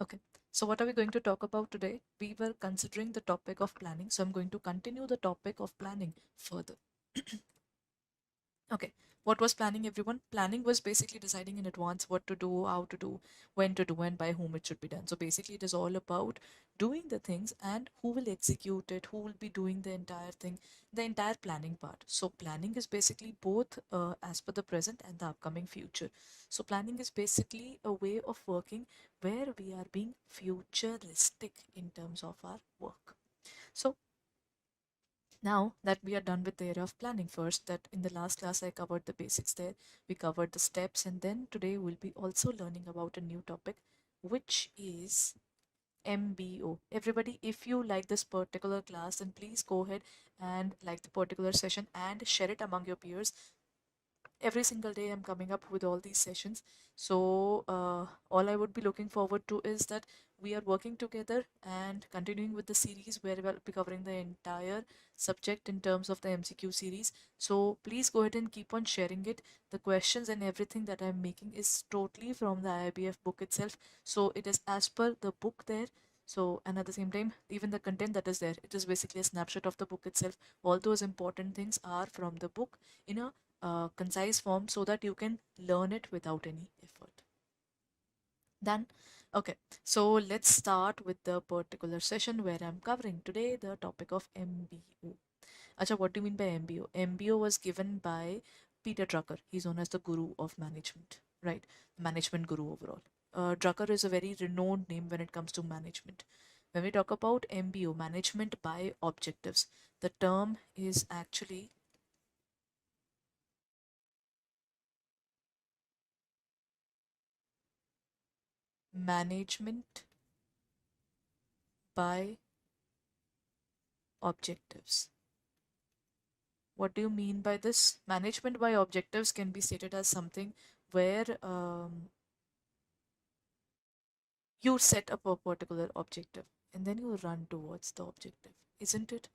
Okay, so what are we going to talk about today? We were considering the topic of planning, so I'm going to continue the topic of planning further. Okay, what was planning, everyone? Planning was basically deciding in advance what to do, how to do, and by whom it should be done. So basically, it is all about doing the things and who will execute it, who will be doing the entire thing, the entire planning part. So planning is basically both as per the present and the upcoming future. So planning is basically a way of working where we are being futuristic in terms of our work. So now that we are done with the area of planning, first that in the last class I covered the basics there, we covered the steps, and then today we'll be also learning about a new topic, which is MBO. Everybody, if you like this particular class, then please go ahead and like the particular session and share it among your peers. Every single day I'm coming up with all these sessions, so all I would be looking forward to is that we are working together and continuing with the series where we'll be covering the entire subject in terms of the MCQ series. So please go ahead and keep on sharing it. The questions and everything that I'm making is totally from the IIBF book itself, so it is as per the book there. So, and at the same time, even the content that is there, it is basically a snapshot of the book itself. All those important things are from the book in a concise form so that you can learn it without any effort. Done? Okay, so let's start with the particular session where I'm covering today the topic of MBO. Acha, what do you mean by MBO? MBO was given by Peter Drucker. He's known as the guru of management, right? Management guru overall. Drucker is a very renowned name when it comes to management. When we talk about MBO, management by objectives, the term is actually management by objectives. What do you mean by this? Management by objectives can be stated as something where you set up a particular objective and then you run towards the objective, isn't it?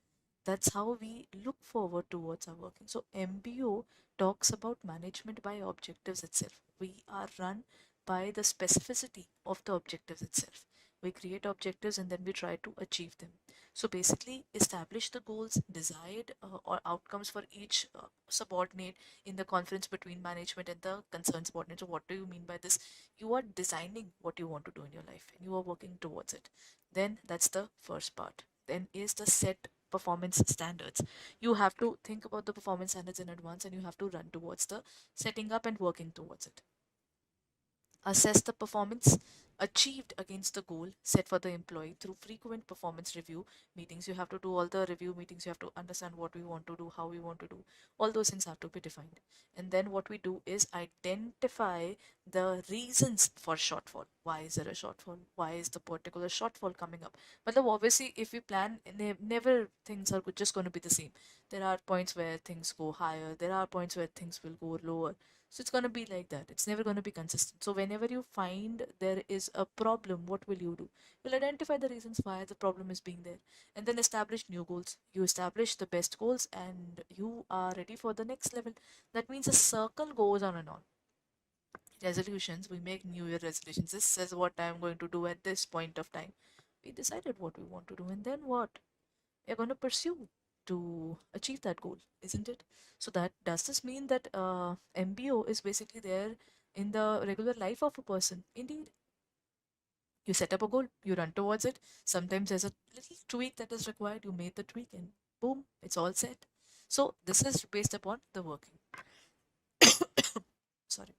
That's how we look forward towards our working. So MBO talks about management by objectives itself. We are run by the specificity of the objectives itself. We create objectives and then we try to achieve them. So basically, establish the goals, desired or outcomes for each subordinate in the conference between management and the concerned subordinate. So what do you mean by this? You are designing what you want to do in your life and you are working towards it. Then that's the first part. Then is the set performance standards. You have to think about the performance standards in advance and you have to run towards the setting up and working towards it. Assess the performance achieved against the goal set for the employee through frequent performance review meetings. You have to do all the review meetings. You have to understand what we want to do, how we want to do. All those things have to be defined. And then what we do is identify the reasons for shortfall. Why is there a shortfall? Why is the particular shortfall coming up? But obviously, if we plan, never things are just going to be the same. There are points where things go higher. There are points where things will go lower. So it's going to be like that. It's never going to be consistent. So whenever you find there is a problem, what will you do? You'll identify the reasons why the problem is being there and then establish new goals. You establish the best goals and you are ready for the next level. That means a circle goes on and on. Resolutions, we make New Year resolutions. This says what I'm going to do at this point of time. We decided what we want to do and then what? We're going to pursue to achieve that goal, isn't it? So that does this mean that MBO is basically there in the regular life of a person? Indeed, you set up a goal, you run towards it. Sometimes there's a little tweak that is required. You made the tweak, and boom, it's all set. So this is based upon the working. Sorry.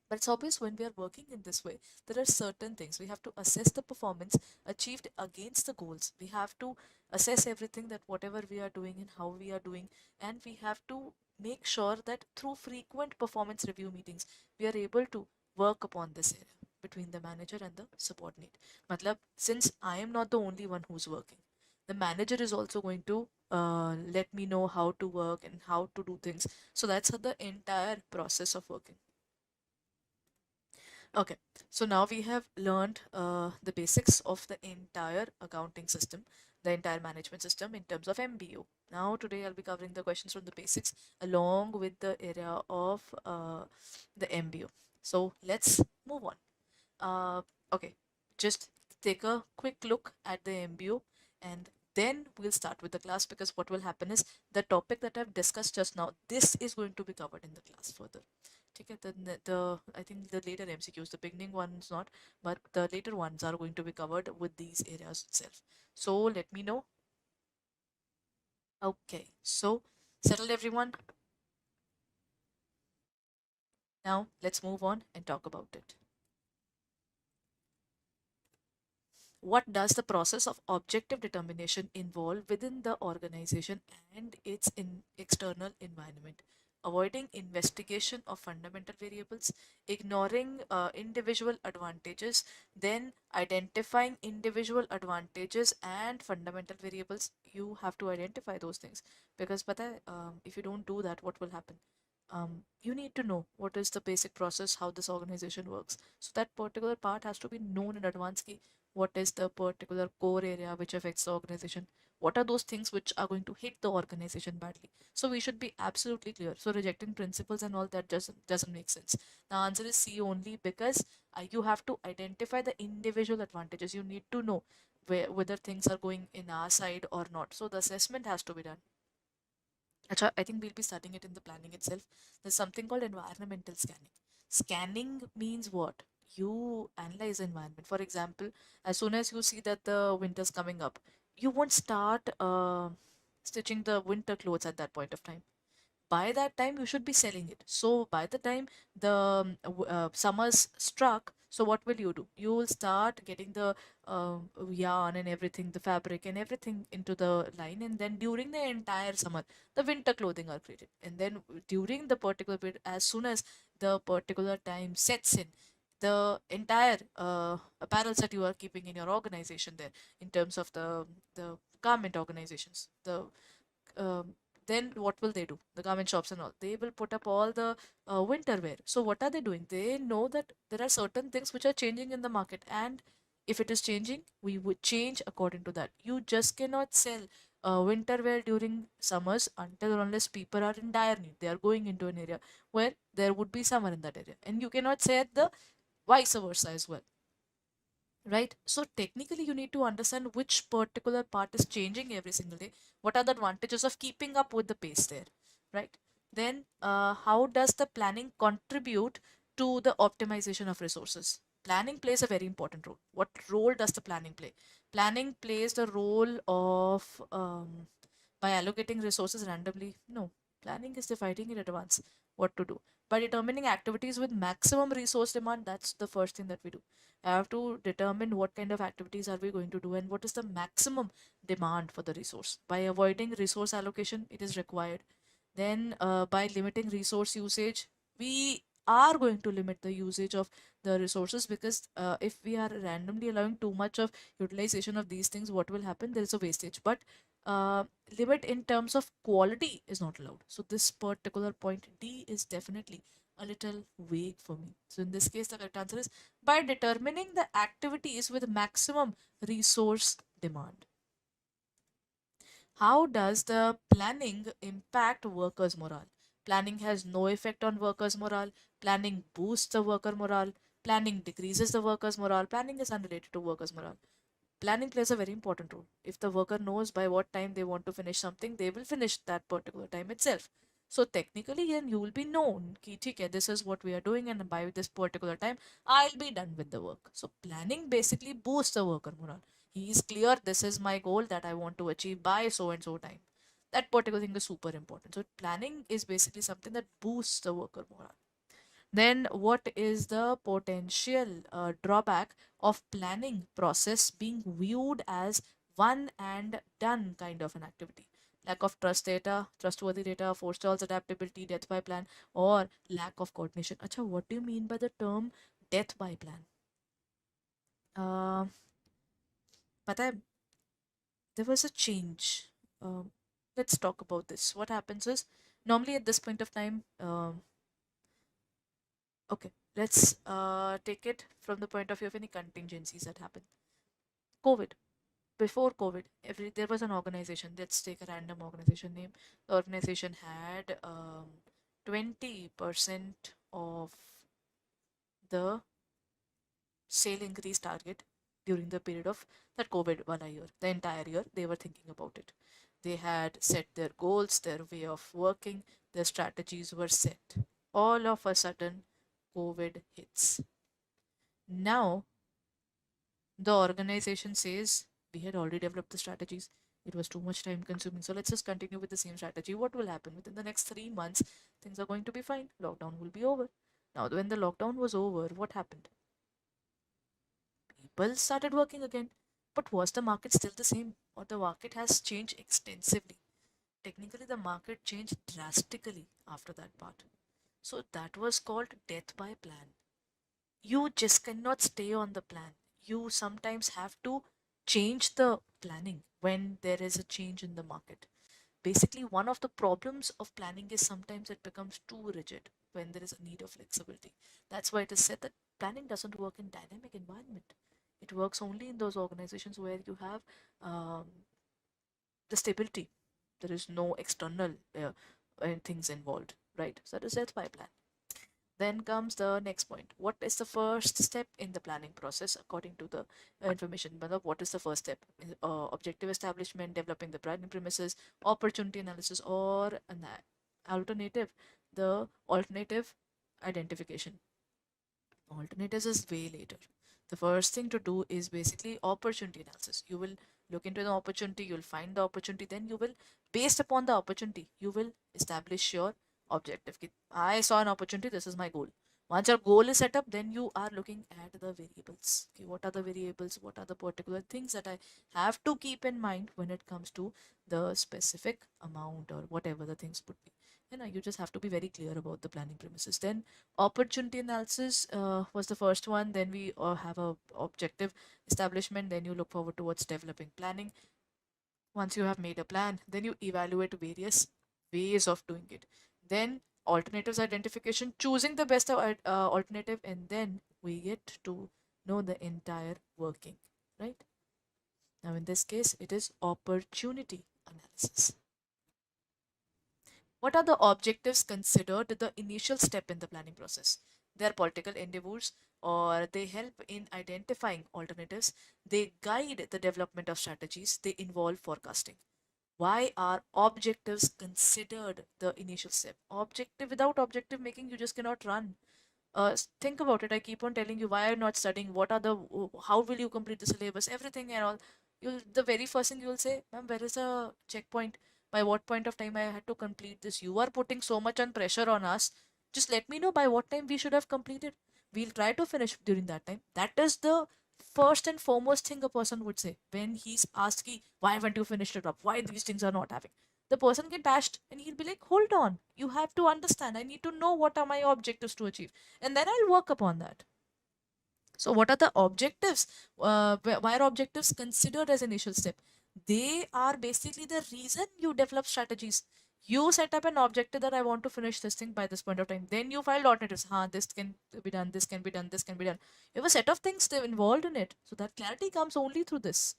But it's obvious when we are working in this way, there are certain things. We have to assess the performance achieved against the goals. We have to assess everything that whatever we are doing and how we are doing. And we have to make sure that through frequent performance review meetings, we are able to work upon this area between the manager and the subordinate. Matlab, since I am not the only one who's working, the manager is also going to let me know how to work and how to do things. So that's how the entire process of working. Okay, so now we have learned the basics of the entire accounting system, the entire management system in terms of MBO. Now today I'll be covering the questions from the basics along with the area of the MBO. So let's move on. Okay, just take a quick look at the MBO, and then we'll start with the class, because what will happen is the topic that I've discussed just now, this is going to be covered in the class further. Okay, the I think the later MCQs, the beginning ones not, but the later ones are going to be covered with these areas itself. So let me know. Okay, so settled everyone. Now let's move on and talk about it. What does the process of objective determination involve within the organization and its external environment? Avoiding investigation of fundamental variables, ignoring individual advantages, then identifying individual advantages and fundamental variables. You have to identify those things, because pata hai, if you don't do that, what will happen? You need to know what is the basic process, how this organization works. So that particular part has to be known in advance. Ki what is the particular core area which affects the organization? What are those things which are going to hit the organization badly? So we should be absolutely clear. So rejecting principles and all that doesn't make sense. The answer is C only, because you have to identify the individual advantages. You need to know whether things are going in our side or not. So the assessment has to be done. Acha, I think we'll be studying it in the planning itself. There's something called environmental scanning. Scanning means what? You analyze the environment. For example, as soon as you see that the winter's coming up, you won't start stitching the winter clothes at that point of time. By that time you should be selling it. So by the time the summers struck, so what will you do? You will start getting the yarn and everything, the fabric and everything into the line, and then during the entire summer the winter clothing are created, and then during the particular period, as soon as the particular time sets in, the entire apparels that you are keeping in your organization there, in terms of the garment organizations, the um, then what will they do? The garment shops and all, they will put up all the winter wear. So what are they doing? They know that there are certain things which are changing in the market, and if it is changing, we would change according to that. You just cannot sell winter wear during summers until or unless people are in dire need. They are going into an area where there would be summer in that area, and you cannot say the vice versa as well, right? So technically you need to understand which particular part is changing every single day. What are the advantages of keeping up with the pace there, right? Then how does the planning contribute to the optimization of resources? Planning plays a very important role. What role does the planning play? Planning plays the role of by allocating resources randomly. No, planning is deciding in advance what to do. By determining activities with maximum resource demand, that's the first thing that we do. I have to determine what kind of activities are we going to do and what is the maximum demand for the resource. By avoiding resource allocation, it is required. Then by limiting resource usage, we are going to limit the usage of the resources, because if we are randomly allowing too much of utilization of these things, what will happen? There is a wastage. But uh, limit in terms of quality is not allowed. So this particular point D is definitely a little vague for me. So in this case, the correct answer is by determining the activities with maximum resource demand. How does the planning impact workers' morale? Planning has no effect on workers' morale. Planning boosts the worker morale. Planning decreases the workers' morale. Planning is unrelated to workers' morale. Planning plays a very important role. If the worker knows by what time they want to finish something, they will finish that particular time itself. So technically, then you will be known कि ठीक है, this is what we are doing, and by this particular time, I'll be done with the work. So planning basically boosts the worker morale. He is clear, this is my goal that I want to achieve by so and so time. That particular thing is super important. So planning is basically something that boosts the worker morale. Then what is the potential drawback of planning process being viewed as one and done kind of an activity? Lack of trustworthy data, forestalls adaptability, death by plan, or lack of coordination. Acha, what do you mean by the term death by plan? Uh, पता है, there was a change. Um, let's talk about this. What happens is, normally at this point of time, okay, let's take it from the point of view of any contingencies that happen. COVID. Before COVID, there was an organization. Let's take a random organization name. The organization had 20% of the sale increase target. during the period of that COVID wala year. The entire year they were thinking about it. They had set their goals, their way of working, their strategies were set. All of a sudden, COVID hits. Now, the organization says, we had already developed the strategies. It was too much time consuming. So let's just continue with the same strategy. What will happen? Within the next 3 months, things are going to be fine. Lockdown will be over. Now, when the lockdown was over, what happened? People started working again. But was the market still the same? Or the market has changed extensively? Technically, the market changed drastically after that part. So that was called death by plan. You just cannot stay on the plan. You sometimes have to change the planning when there is a change in the market. Basically, one of the problems of planning is sometimes it becomes too rigid when there is a need of flexibility. That's why it is said that planning doesn't work in dynamic environment. It works only in those organizations where you have um, the stability. There is no external things involved, right? So that is death by plan. Then comes the next point. What is the first step in the planning process according to the information? What is the first step? Objective establishment, developing the planning premises, opportunity analysis, or an alternative, the alternative identification. Alternatives is way later. The first thing to do is basically opportunity analysis. You will look into the opportunity, you'll find the opportunity, then you will, based upon the opportunity, you will establish your objective. I saw an opportunity, this is my goal. Once your goal is set up, then you are looking at the variables. Okay, what are the variables? What are the particular things that I have to keep in mind when it comes to the specific amount or whatever the things would be? You just have to be very clear about the planning premises. Then opportunity analysis was the first one. Then we have a objective establishment. Then you look forward towards developing planning. Once you have made a plan, then you evaluate various ways of doing it. Then alternatives identification, choosing the best alternative, and then we get to know the entire working, right? Now in this case it is opportunity analysis. What are the objectives considered the initial step in the planning process? They are political endeavors, or they help in identifying alternatives. They guide the development of strategies. They involve forecasting. Why are objectives considered the initial step? Objective, without objective making, you just cannot run. Think about it. I keep on telling you, why are you not studying? What are the, how will you complete the syllabus? Everything and all. You'll, the very first thing you will say, ma'am, where is the checkpoint? By what point of time I had to complete this? You are putting so much on pressure on us. Just let me know by what time we should have completed. We'll try to finish during that time. That is the first and foremost thing a person would say when he's asked, why haven't you finished it up? Why these things are not having? The person get dashed and he'll be like, hold on, you have to understand. I need to know what are my objectives to achieve, and then I'll work upon that. So, what are the objectives? Why are objectives considered as initial step? They are basically the reason you develop strategies. You set up an objective that I want to finish this thing by this point of time. Then you filed alternatives. This can be done, this can be done, this can be done. You have a set of things involved in it. So that clarity comes only through this.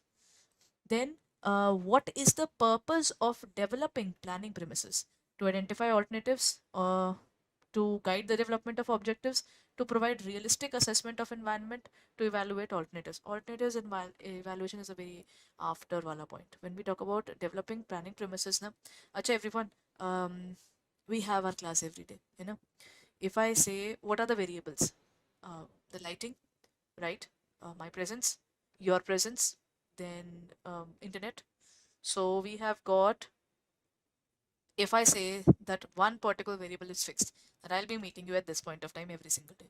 Then, what is the purpose of developing planning premises? To identify alternatives, to guide the development of objectives, to provide realistic assessment of environment, to evaluate alternatives. Alternatives and evaluation is a very after wala point. When we talk about developing planning premises, na, acha everyone, we have our class every day. If I say what are the variables, the lighting, right? My presence, your presence, then internet. So we have got, if I say that one particular variable is fixed, that I'll be meeting you at this point of time every single day.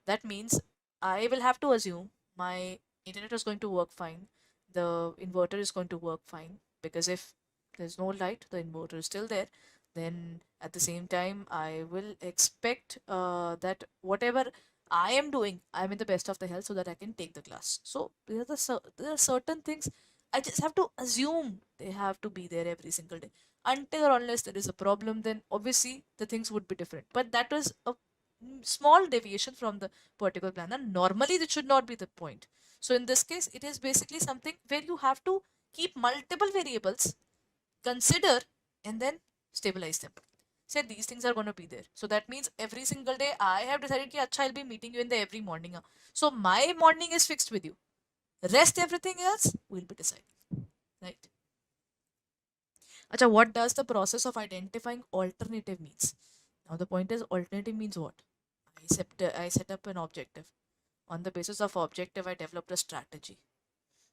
That means I will have to assume my internet is going to work fine, the inverter is going to work fine, because if there's no light, the inverter is still there. Then at the same time, I will expect that whatever I am doing, I'm in the best of the health so that I can take the class. So there are certain things I just have to assume they have to be there every single day. Until or unless there is a problem, then obviously the things would be different. But that is a small deviation from the particular plan, and normally that should not be the point. So in this case, it is basically something where you have to keep multiple variables, consider, and then stabilize them. Say these things are going to be there. So that means every single day I have decided that I'll be meeting you in the every morning. So my morning is fixed with you. Rest everything else we'll be deciding, right? Acha, what does the process of identifying alternative means? Now the point is, alternative means what? I set up an objective. On the basis of objective, I developed a strategy.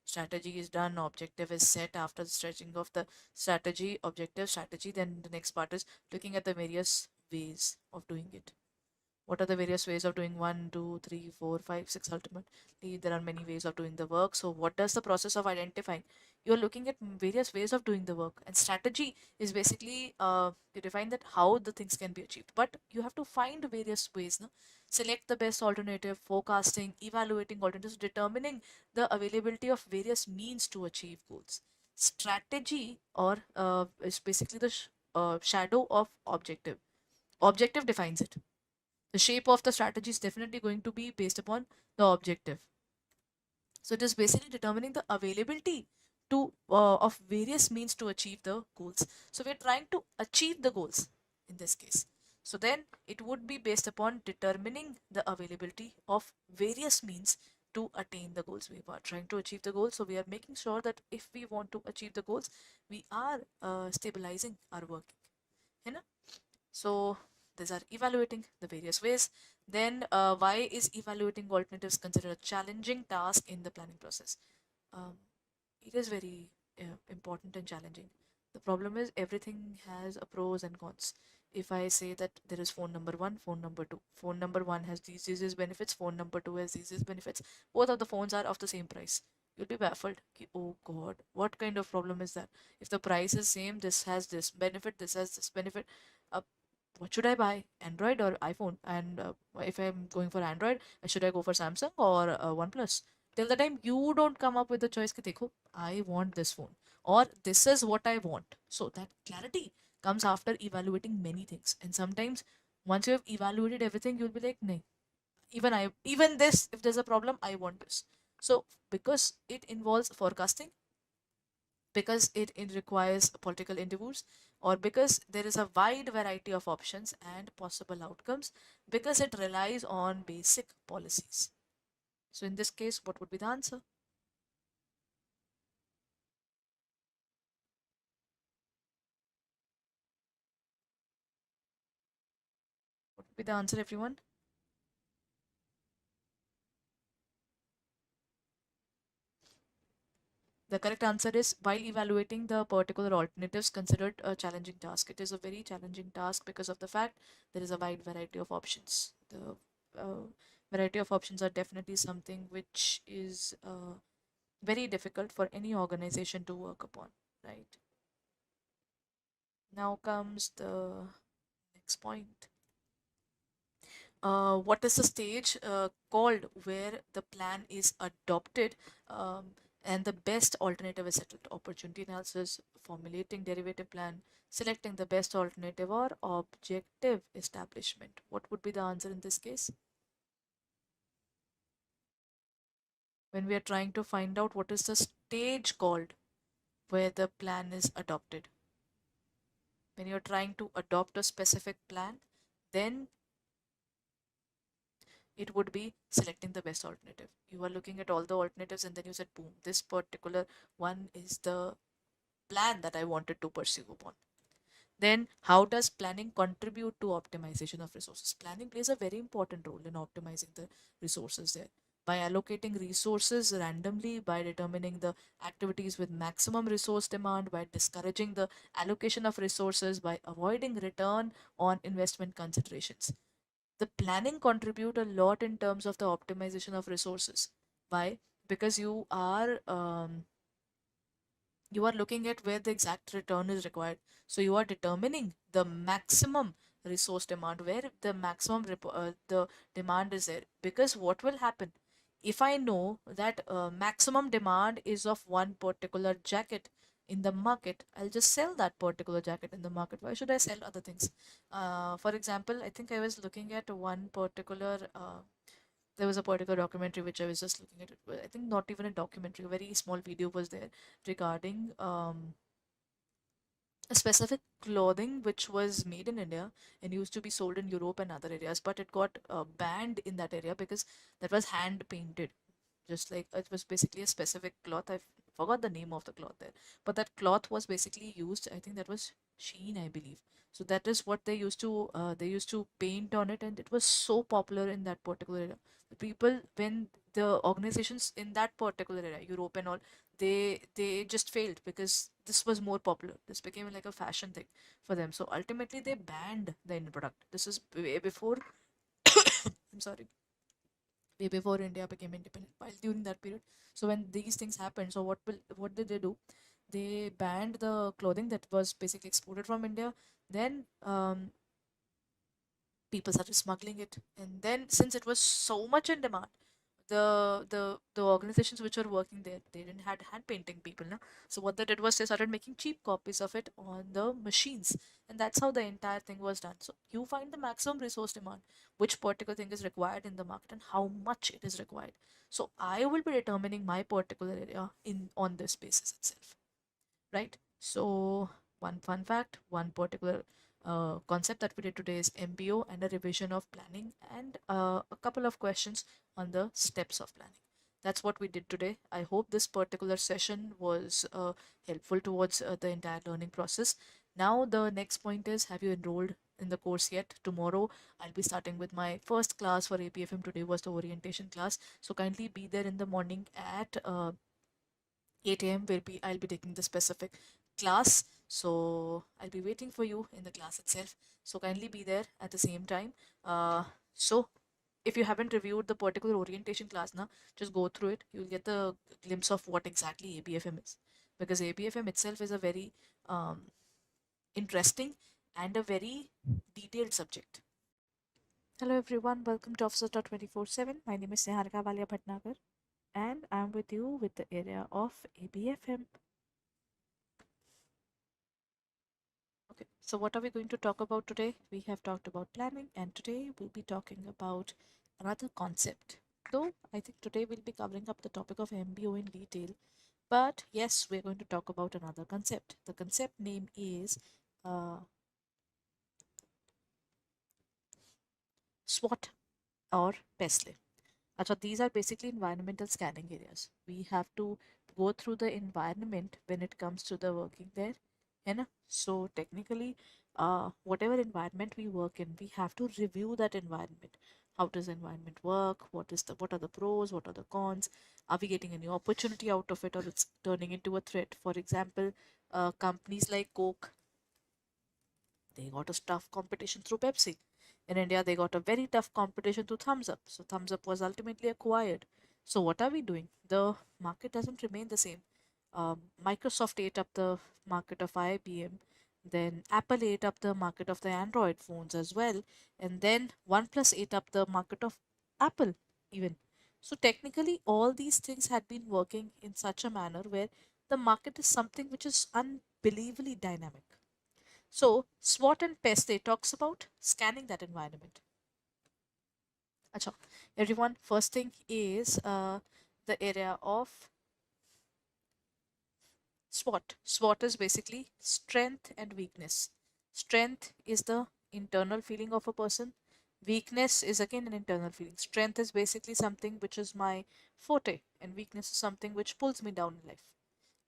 Strategy is done, objective is set. After the stretching of the strategy, objective, strategy, then the next part is looking at the various ways of doing it. What are the various ways of doing one, two, three, four, five, six? Ultimately, there are many ways of doing the work. So, what does the process of identifying? You're looking at various ways of doing the work, and strategy is basically you define that how the things can be achieved. But you have to find various ways. No? Select the best alternative, forecasting, evaluating alternatives, determining the availability of various means to achieve goals. Strategy or is basically the shadow of objective. Objective defines it. The shape of the strategy is definitely going to be based upon the objective. So it is basically determining the availability to of various means to achieve the goals. So we're trying to achieve the goals in this case. So then it would be based upon determining the availability of various means to attain the goals. We are trying to achieve the goals, so we are making sure that if we want to achieve the goals, we are stabilizing our working. है ना? So these are evaluating the various ways. Then why is evaluating alternatives considered a challenging task in the planning process? Um, it is very important and challenging. The problem is everything has a pros and cons. If I say that there is phone number one, phone number two, phone number one has these benefits, phone number two has these benefits. Both of the phones are of the same price. You'll be baffled. Oh God, what kind of problem is that? If the price is same, this has this benefit, this has this benefit. Uh, what should I buy? Android or iPhone? And if I'm going for Android, should I go for Samsung or OnePlus? Till the time you don't come up with the choice, कि देखो, I want this phone or this is what I want. So that clarity comes after evaluating many things. And sometimes once you have evaluated everything, you'll be like, no, even this, if there's a problem, I want this. So because it involves forecasting, because it requires political interviews, or because there is a wide variety of options and possible outcomes, because it relies on basic policies. So in this case, what would be the answer? What would be the answer, everyone? The correct answer is, while evaluating the particular alternatives considered a challenging task. It is a very challenging task because of the fact there is a wide variety of options. The variety of options are definitely something which is very difficult for any organization to work upon, right? Now comes the next point. What is the stage called where the plan is adopted and the best alternative is settled? Opportunity analysis, formulating derivative plan, selecting the best alternative, or objective establishment. What would be the answer in this case? When we are trying to find out what is the stage called where the plan is adopted. When you're trying to adopt a specific plan, then it would be selecting the best alternative. You are looking at all the alternatives and then you said, boom, this particular one is the plan that I wanted to pursue upon. Then, how does planning contribute to optimization of resources? Planning plays a very important role in optimizing the resources there. By allocating resources randomly, by determining the activities with maximum resource demand, by discouraging the allocation of resources, by avoiding return on investment considerations, the planning contribute a lot in terms of the optimization of resources. Why? Because you are looking at where the exact return is required, so you are determining the maximum resource demand, where the maximum the demand is there. Because what will happen if I know that maximum demand is of one particular jacket in the market, I'll just sell that particular jacket in the market. Why should I sell other things? For example, I think I was looking at one particular there was a particular documentary which I was just looking at. I think not even a documentary, a very small video was there regarding a specific clothing which was made in India and used to be sold in Europe and other areas, but it got banned in that area because that was hand painted. just like it was basically a specific cloth. I forgot the name of the cloth there, but that cloth was basically used. I think that was sheen, I believe. So that is what they used to paint on it, and it was so popular in that particular area. The people, when the organizations in that particular area, Europe and all, they just failed because this was more popular. This became like a fashion thing for them. So ultimately, they banned the end product. This is way before. I'm sorry, way before India became independent. While during that period, so when these things happened, so what did they do? They banned the clothing that was basically exported from India. Then people started smuggling it, and then since it was so much in demand, the organizations which were working there, they didn't had hand painting people now. So what they did was they started making cheap copies of it on the machines, and that's how the entire thing was done. So you find the maximum resource demand, which particular thing is required in the market and how much it is required. So I will be determining my particular area in on this basis itself, right? So, one fun fact, one particular concept that we did today is MBO and a revision of planning, and a couple of questions on the steps of planning. That's what we did today. I hope this particular session was helpful towards the entire learning process. Now, the next point is, have you enrolled in the course yet? Tomorrow, I'll be starting with my first class for ABFM. Today was the orientation class. So, kindly be there in the morning at 8 a.m. I'll be taking the specific class. So I'll be waiting for you in the class itself. So kindly be there at the same time. So if you haven't reviewed the particular orientation class now, just go through it. You'll get the glimpse of what exactly ABFM is. Because ABFM itself is a very um, interesting and a very detailed subject. Hello everyone, welcome to Officer 24/7. My name is Niharika Valia Bhatnagar, and I'm with you with the area of ABFM. Okay, so what are we going to talk about today? We have talked about planning, and today we'll be talking about another concept. Though I think today we'll be covering up the topic of MBO in detail, but yes, we're going to talk about another concept. The concept name is uh, SWOT or PESLE. So these are basically environmental scanning areas. We have to go through the environment when it comes to the working there. And so technically, whatever environment we work in, we have to review that environment. How does the environment work? What are the pros? What are the cons? Are we getting any opportunity out of it, or it's turning into a threat? For example, companies like Coke, they got a tough competition through Pepsi. In India, they got a very tough competition to Thumbs Up. So Thumbs Up was ultimately acquired. So what are we doing? The market doesn't remain the same. Microsoft ate up the market of IBM. Then Apple ate up the market of the Android phones as well. And then OnePlus ate up the market of Apple even. So technically, all these things had been working in such a manner where the market is something which is unbelievably dynamic. So SWOT and PEST talks about scanning that environment. Acha, everyone, first thing is the area of SWOT. SWOT is basically strength and weakness. Strength is the internal feeling of a person. Weakness is again an internal feeling. Strength is basically something which is my forte, and weakness is something which pulls me down in life.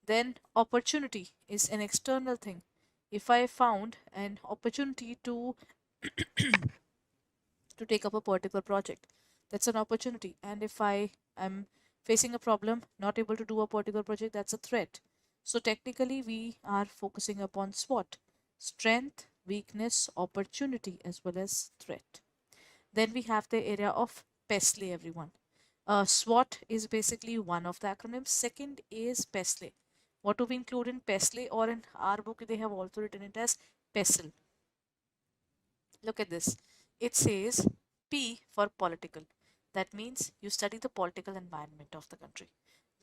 Then opportunity is an external thing. If I found an opportunity to take up a particular project, that's an opportunity. And if I am facing a problem, not able to do a particular project, that's a threat. So technically we are focusing upon SWOT: strength, weakness, opportunity, as well as threat. Then we have the area of PESLE, everyone. SWOT is basically one of the acronyms. Second is PESLE. What do we include in PESLE, or in our book they have also written it as PESL? Look at this. It says P for political. That means you study the political environment of the country.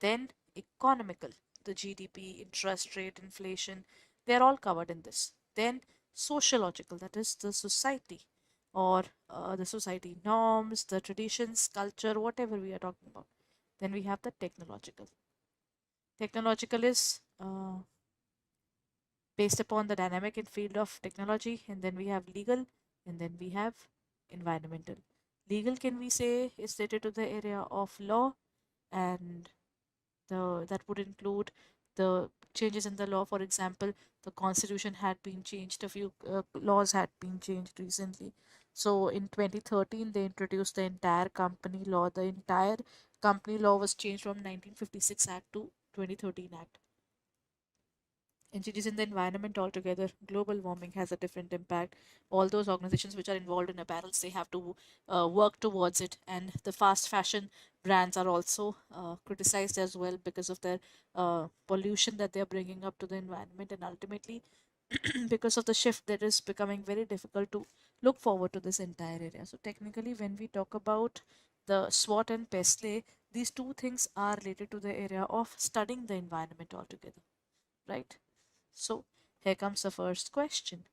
Then economical, the GDP, interest rate, inflation, they're all covered in this. Then sociological, that is the society, or the society norms, the traditions, culture, whatever we are talking about. Then we have the technological. Technological is based upon the dynamic in field of technology. And then we have legal, and then we have environmental. Legal, can we say, is related to the area of law, and that would include the changes in the law. For example, the constitution had been changed, a few laws had been changed recently. So in 2013 they introduced the entire company law. The entire company law was changed from 1956 act to 2013 act, and changes in the environment altogether. Global warming has a different impact. All those organizations which are involved in apparels, they have to work towards it. And the fast fashion brands are also criticized as well because of their pollution that they are bringing up to the environment. And ultimately, because of the shift, that is becoming very difficult to look forward to this entire area. So technically, when we talk about the SWOT and PESLE, these two things are related to the area of studying the environment altogether, right? So here comes the first question.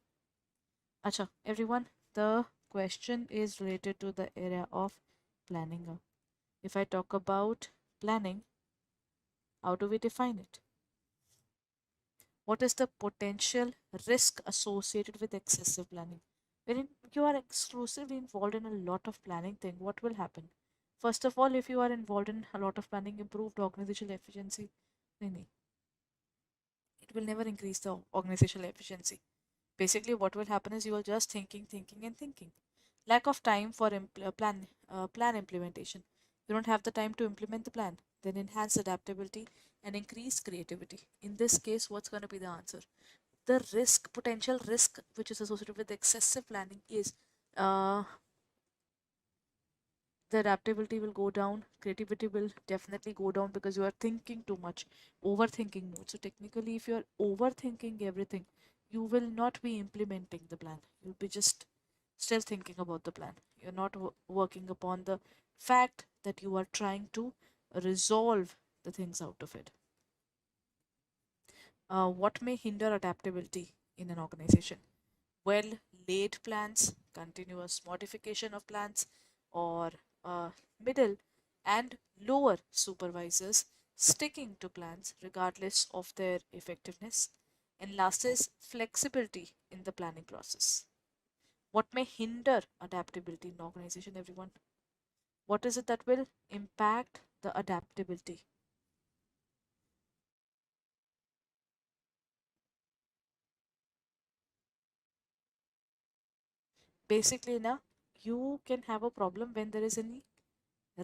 Acha, everyone, the question is related to the area of planning. If I talk about planning, how do we define it? What is the potential risk associated with excessive planning? When you are exclusively involved in a lot of planning thing, what will happen? First of all, if you are involved in a lot of planning, improved organizational efficiency, nahi, it will never increase the organizational efficiency. Basically, what will happen is you are just thinking, thinking, and thinking. Lack of time for plan implementation. You don't have the time to implement the plan. Then enhance adaptability and increase creativity. In this case, what's going to be the answer? The risk, potential risk, which is associated with excessive planning, is uh, the adaptability will go down, creativity will definitely go down because you are thinking too much, overthinking mode. So technically, if you are overthinking everything, you will not be implementing the plan. You'll be just still thinking about the plan. You're not working upon the fact that you are trying to resolve the things out of it. What may hinder adaptability in an organization? Well laid plans, continuous modification of plans, or middle and lower supervisors sticking to plans regardless of their effectiveness. And last is flexibility in the planning process. What may hinder adaptability in organization, everyone? What is it that will impact the adaptability? Basically, now you can have a problem when there is any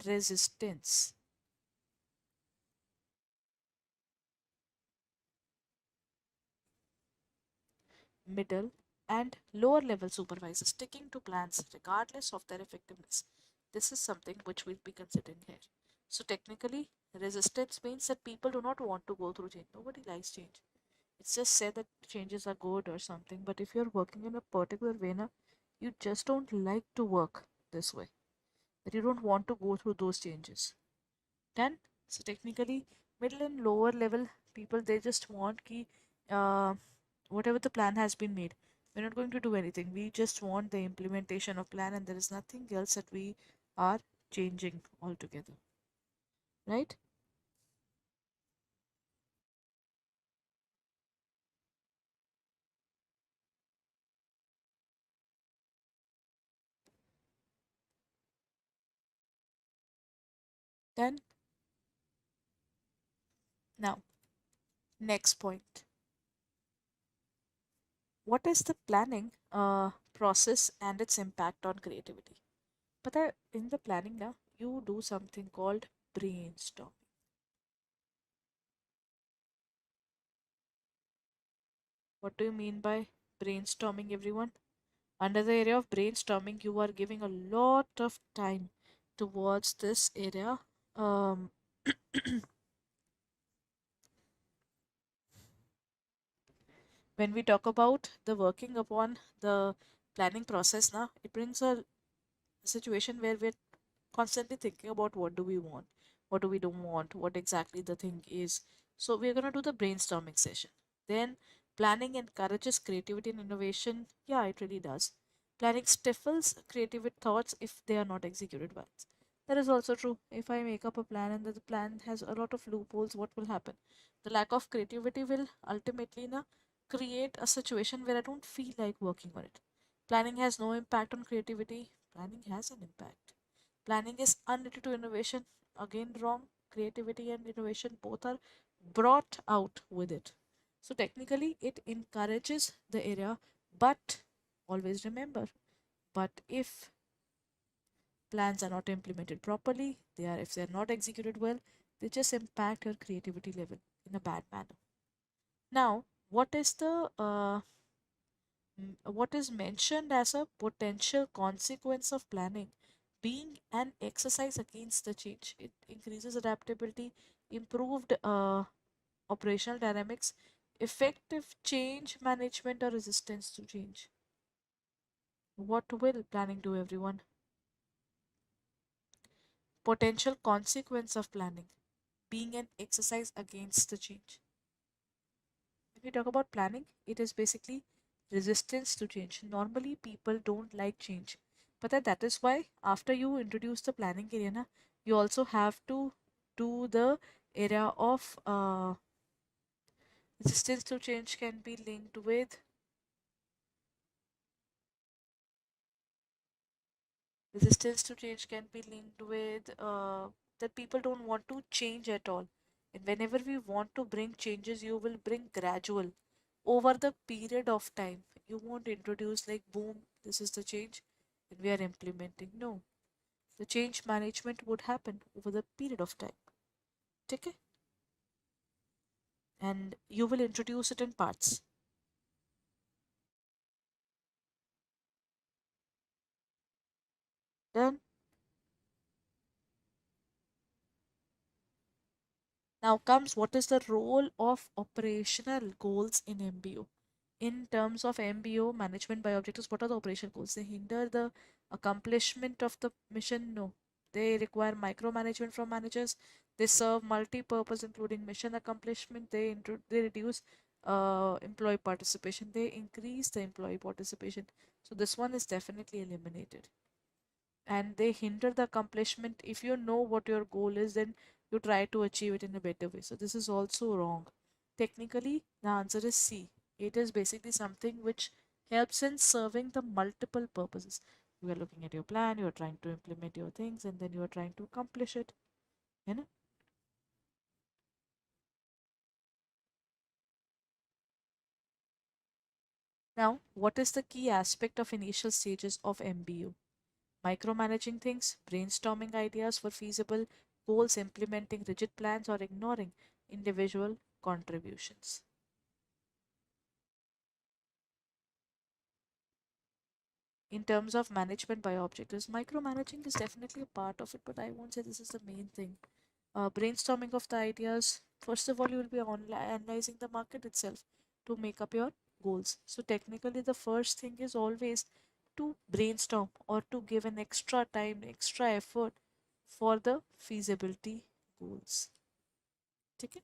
resistance. Middle, and lower level supervisors sticking to plans regardless of their effectiveness. This is something which we'll be considering here. So, technically, resistance means that people do not want to go through change. Nobody likes change. It's just said that changes are good or something, but if you're working in a particular way, now, you just don't like to work this way, that you don't want to go through those changes. Then, so technically, middle and lower level people, they just want ki, uh, whatever the plan has been made, we're not going to do anything. We just want the implementation of plan, and there is nothing else that we are changing altogether, right? Then now, next point. What is the planning process and its impact on creativity? But in the planning now, you do something called brainstorm. What do you mean by brainstorming, everyone? Under the area of brainstorming, you are giving a lot of time towards this area. Um, when we talk about the working upon the planning process now, it brings a situation where we're constantly thinking about what do we want, what do we don't want, what exactly the thing is. So we're going to do the brainstorming session. Then planning encourages creativity and innovation. Yeah, it really does. Planning stifles creative thoughts if they are not executed well. That is also true. If I make up a plan and the plan has a lot of loopholes, what will happen? The lack of creativity will ultimately na, create a situation where I don't feel like working on it. Planning has no impact on creativity. Planning has an impact. Planning is unrelated to innovation. Again, wrong. creativity and innovation both are brought out with it. So technically, it encourages the area, but always remember, but if plans are not implemented properly, if they are not executed well, they just impact your creativity level in a bad manner. Now, what is mentioned as a potential consequence of planning being an exercise against the change? It increases adaptability, improved operational dynamics, effective change management, or resistance to change. What will planning do, everyone? Potential consequence of planning being an exercise against the change. When we talk about planning, it is basically resistance to change. Normally, people don't like change, but that is why after you introduce the planning area, na, you also have to do the area of resistance to change can be linked with resistance to change can be linked with that people don't want to change at all. And whenever we want to bring changes, you will bring gradual over the period of time. You won't introduce like boom, this is the change and we are implementing. No, the change management would happen over the period of time. Okay? And you will introduce it in parts. Done. Now comes what is the role of operational goals in MBO? In terms of MBO, management by objectives, what are the operational goals? They hinder the accomplishment of the mission? No. They require micromanagement from managers. They serve multi-purpose, including mission accomplishment. They reduce employee participation. They increase the employee participation. So this one is definitely eliminated, and they hinder the accomplishment. If you know what your goal is, then you try to achieve it in a better way. So this is also wrong. Technically, the answer is C. It is basically something which helps in serving the multiple purposes. You are looking at your plan, you are trying to implement your things, and then you are trying to accomplish it. You know? Now, what is the key aspect of initial stages of MBU? Micromanaging things, brainstorming ideas for feasible goals, implementing rigid plans, or ignoring individual contributions. In terms of management by objectives, micromanaging is definitely a part of it, but I won't say this is the main thing. Brainstorming of the ideas, first of all, you will be analyzing the market itself to make up your goals. So, technically, the first thing is always to brainstorm or to give an extra time, extra effort for the feasibility goals. Okay?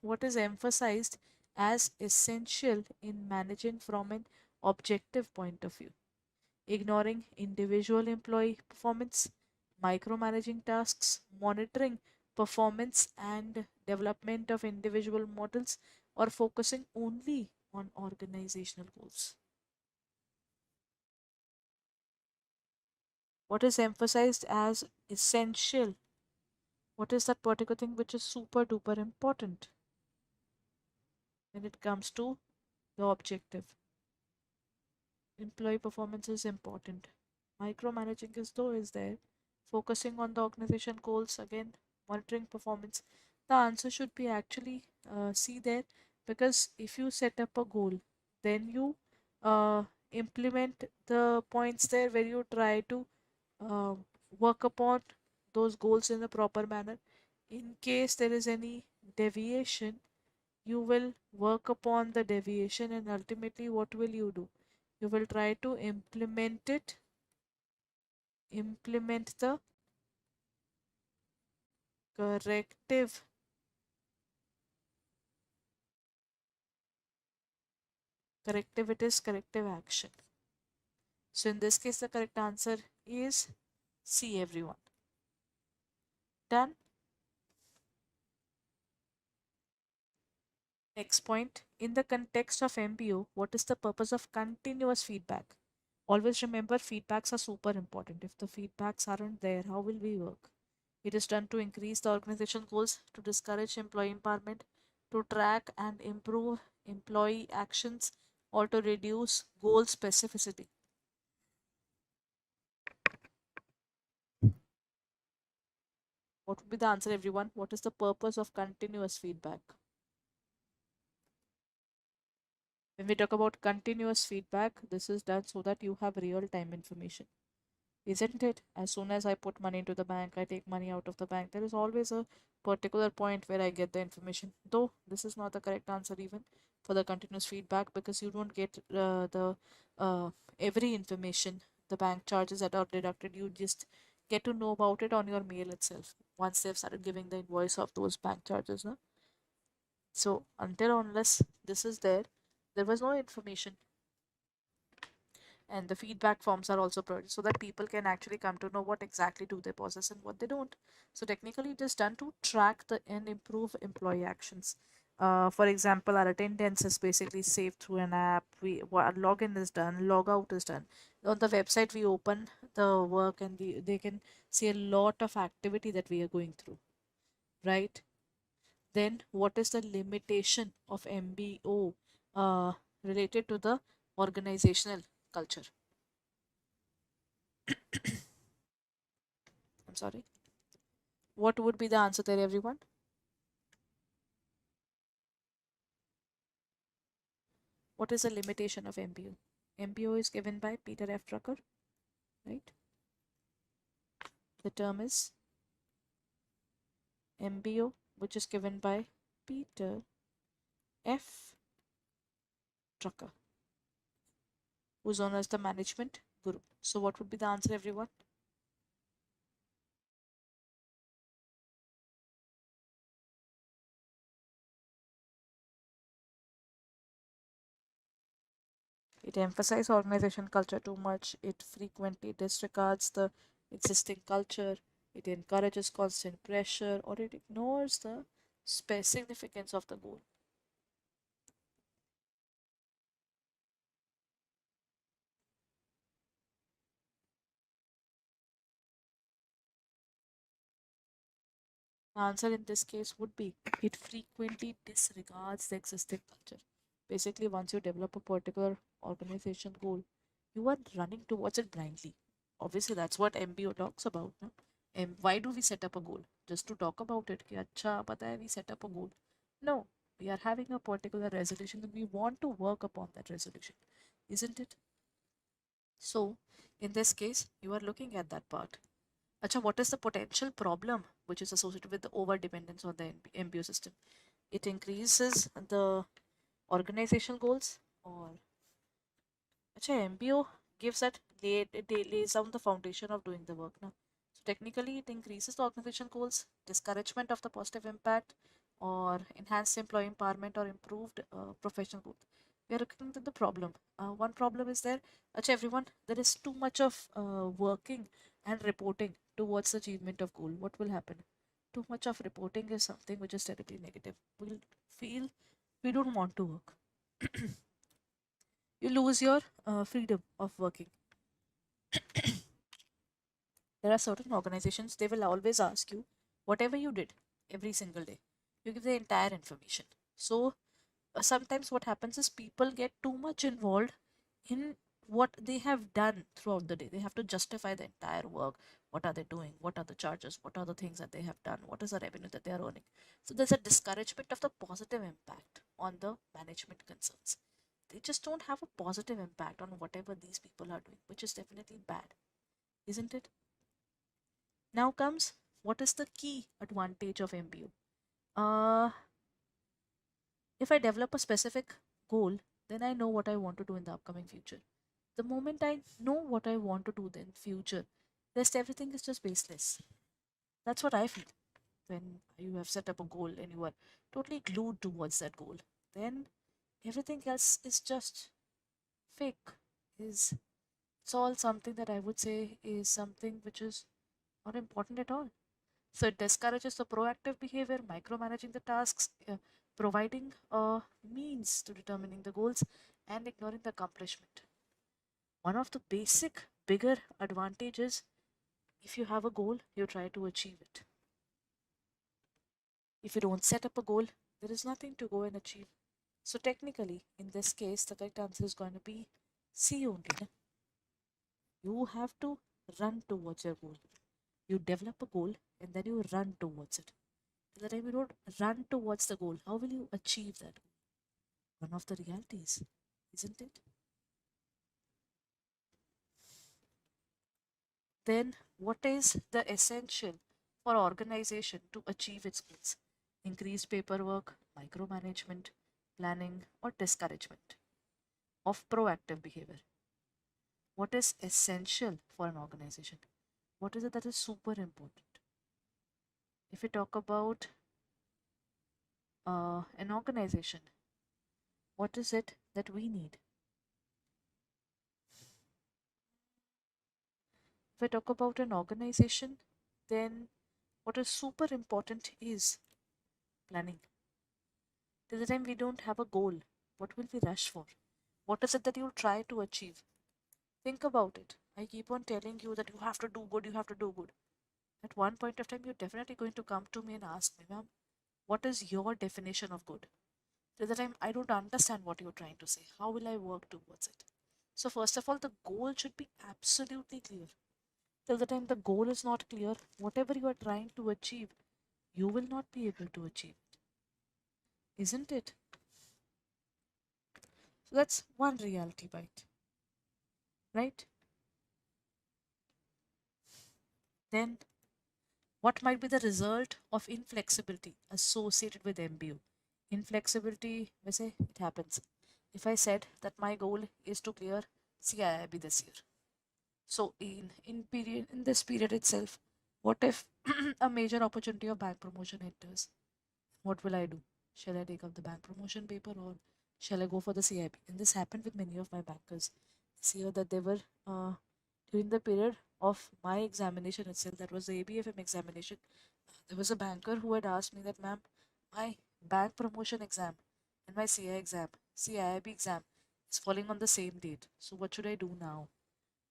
What is emphasized as essential in managing from an objective point of view? Ignoring individual employee performance, micromanaging tasks, monitoring performance and development of individual models, or focusing only on organizational goals. What is emphasized as essential? What is that particular thing which is super duper important when it comes to the objective? Employee performance is important. Micromanaging is though is there. Focusing on the organization goals, again, monitoring performance. The answer should be actually see there, because if you set up a goal, then you implement the points there where you try to uh, work upon those goals in a proper manner. In case there is any deviation, you will work upon the deviation, and ultimately, what will you do? You will try to implement the corrective corrective it is corrective action. So in this case, the correct answer is C, everyone. Done. Next point, in the context of MBO, what is the purpose of continuous feedback? Always remember, feedbacks are super important. If the feedbacks aren't there, how will we work? It is done to increase the organization goals, to discourage employee empowerment, to track and improve employee actions, or to reduce goal specificity. What would be the answer, everyone? What is the purpose of continuous feedback? When we talk about continuous feedback, this is done so that you have real time information. Isn't it? As soon as I put money into the bank, I take money out of the bank. There is always a particular point where I get the information. Though this is not the correct answer even for the continuous feedback, because you don't get the every information, the bank charges that are deducted. You just get to know about it on your mail itself once they've started giving the invoice of those bank charges. No? So until unless this is there, there was no information, and the feedback forms are also provided so that people can actually come to know what exactly do they possess and what they don't. So technically it is done to track the and improve employee actions. For example, our attendance is basically saved through an app. Our login is done, log out is done. On the website we open the work, and they can see a lot of activity that we are going through, right? Then what is the limitation of MBO related to the organizational culture? I'm sorry. What would be the answer there, everyone? What is the limitation of MBO? MBO is given by Peter F. Drucker, right? The term is MBO, which is given by Peter F. Drucker, who's known as the management guru. So, what would be the answer, everyone? It emphasizes organization culture too much. It frequently disregards the existing culture. It encourages constant pressure, or it ignores the significance of the goal. The answer in this case would be it frequently disregards the existing culture. Basically, once you develop a particular organization goal, you are running towards it blindly. Obviously, that's what MBO talks about. No? And why do we set up a goal? Just to talk about it. कि अच्छा पता है we set up a goal. No, we are having a particular resolution and we want to work upon that resolution, isn't it? So, in this case, you are looking at that part. Acha, what is the potential problem which is associated with the over dependence on the MBO system? It increases the organizational goals, or acha, MBO gives that it lays down the foundation of doing the work. No? So technically, it increases the organization goals, discouragement of the positive impact, or enhanced employee empowerment, or improved professional growth. We are looking at the problem. One problem is there. Acha, everyone, there is too much of working and reporting towards the achievement of goal. What will happen? Too much of reporting is something which is terribly negative. We'll feel we don't want to work. You lose your freedom of working. There are certain organizations, they will always ask you whatever you did every single day. You give the entire information. So sometimes what happens is people get too much involved in what they have done throughout the day. They have to justify the entire work. What are they doing? What are the charges? What are the things that they have done? What is the revenue that they are earning? So there's a discouragement of the positive impact on the management concerns. They just don't have a positive impact on whatever these people are doing, which is definitely bad, isn't it? Now comes what is the key advantage of MBO? If I develop a specific goal, then I know what I want to do in the upcoming future. The moment I know what I want to do in future, rest everything is just baseless. That's what I feel. When you have set up a goal and you are totally glued towards that goal, then everything else is just fake. Is It's all something that I would say is something which is not important at all. So it discourages the proactive behavior, micromanaging the tasks, providing a means to determining the goals, and ignoring the accomplishment. One of the basic bigger advantages, if you have a goal, you try to achieve it. If you don't set up a goal, there is nothing to go and achieve. So technically, in this case, the correct answer is going to be C only. Na? You have to run towards your goal. You develop a goal and then you run towards it. By the time you don't run towards the goal, how will you achieve that goal? One of the realities, isn't it? Then, what is the essential for organization to achieve its goals? Increased paperwork, micromanagement, planning, or discouragement of proactive behavior. What is essential for an organization? What is it that is super important? If we talk about an organization, what is it that we need? If I talk about an organization, then what is super important is planning. Till the time we don't have a goal, what will we rush for? What is it that you'll try to achieve? Think about it. I keep on telling you that you have to do good, you have to do good. At one point of time, you're definitely going to come to me and ask me, ma'am, what is your definition of good? Till the time I don't understand what you're trying to say, how will I work towards it? So, first of all, the goal should be absolutely clear. Till the time the goal is not clear, whatever you are trying to achieve, you will not be able to achieve it. Isn't it? So, that's one reality bite, right? Then, what might be the result of inflexibility associated with MBO? Inflexibility, वैसे it happens. If I said that my goal is to clear CIIB this year, so in this period itself, what if a major opportunity of bank promotion enters? What will I do? Shall I take up the bank promotion paper or shall I go for the CIP? And this happened with many of my bankers this year that they were during the period of my examination itself, that was the ABFM examination. There was a banker who had asked me that, ma'am, my bank promotion exam and my CIB exam is falling on the same date. So what should I do now?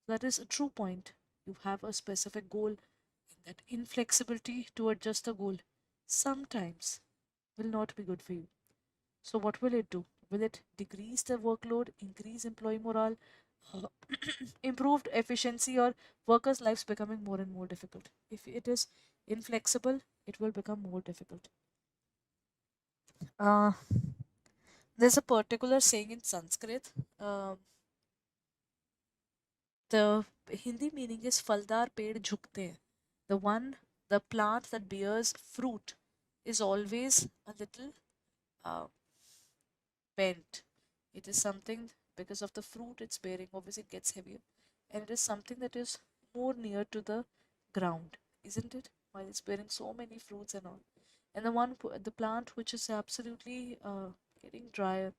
That is a true point. You have a specific goal, and that inflexibility to adjust the goal sometimes will not be good for you. So, what will it do? Will it decrease the workload, increase employee morale, uh, improved efficiency, or workers' lives becoming more and more difficult? If it is inflexible, it will become more difficult. Uh, there's a particular saying in Sanskrit. The Hindi meaning is फलदार पेड़ झुकते हैं. The one, the plant that bears fruit is always a little uh, bent. It is something because of the fruit it's bearing, obviously it gets heavier. And it is something that is more near to the ground, isn't it? While it's bearing so many fruits and all. And the plant which is absolutely getting drier,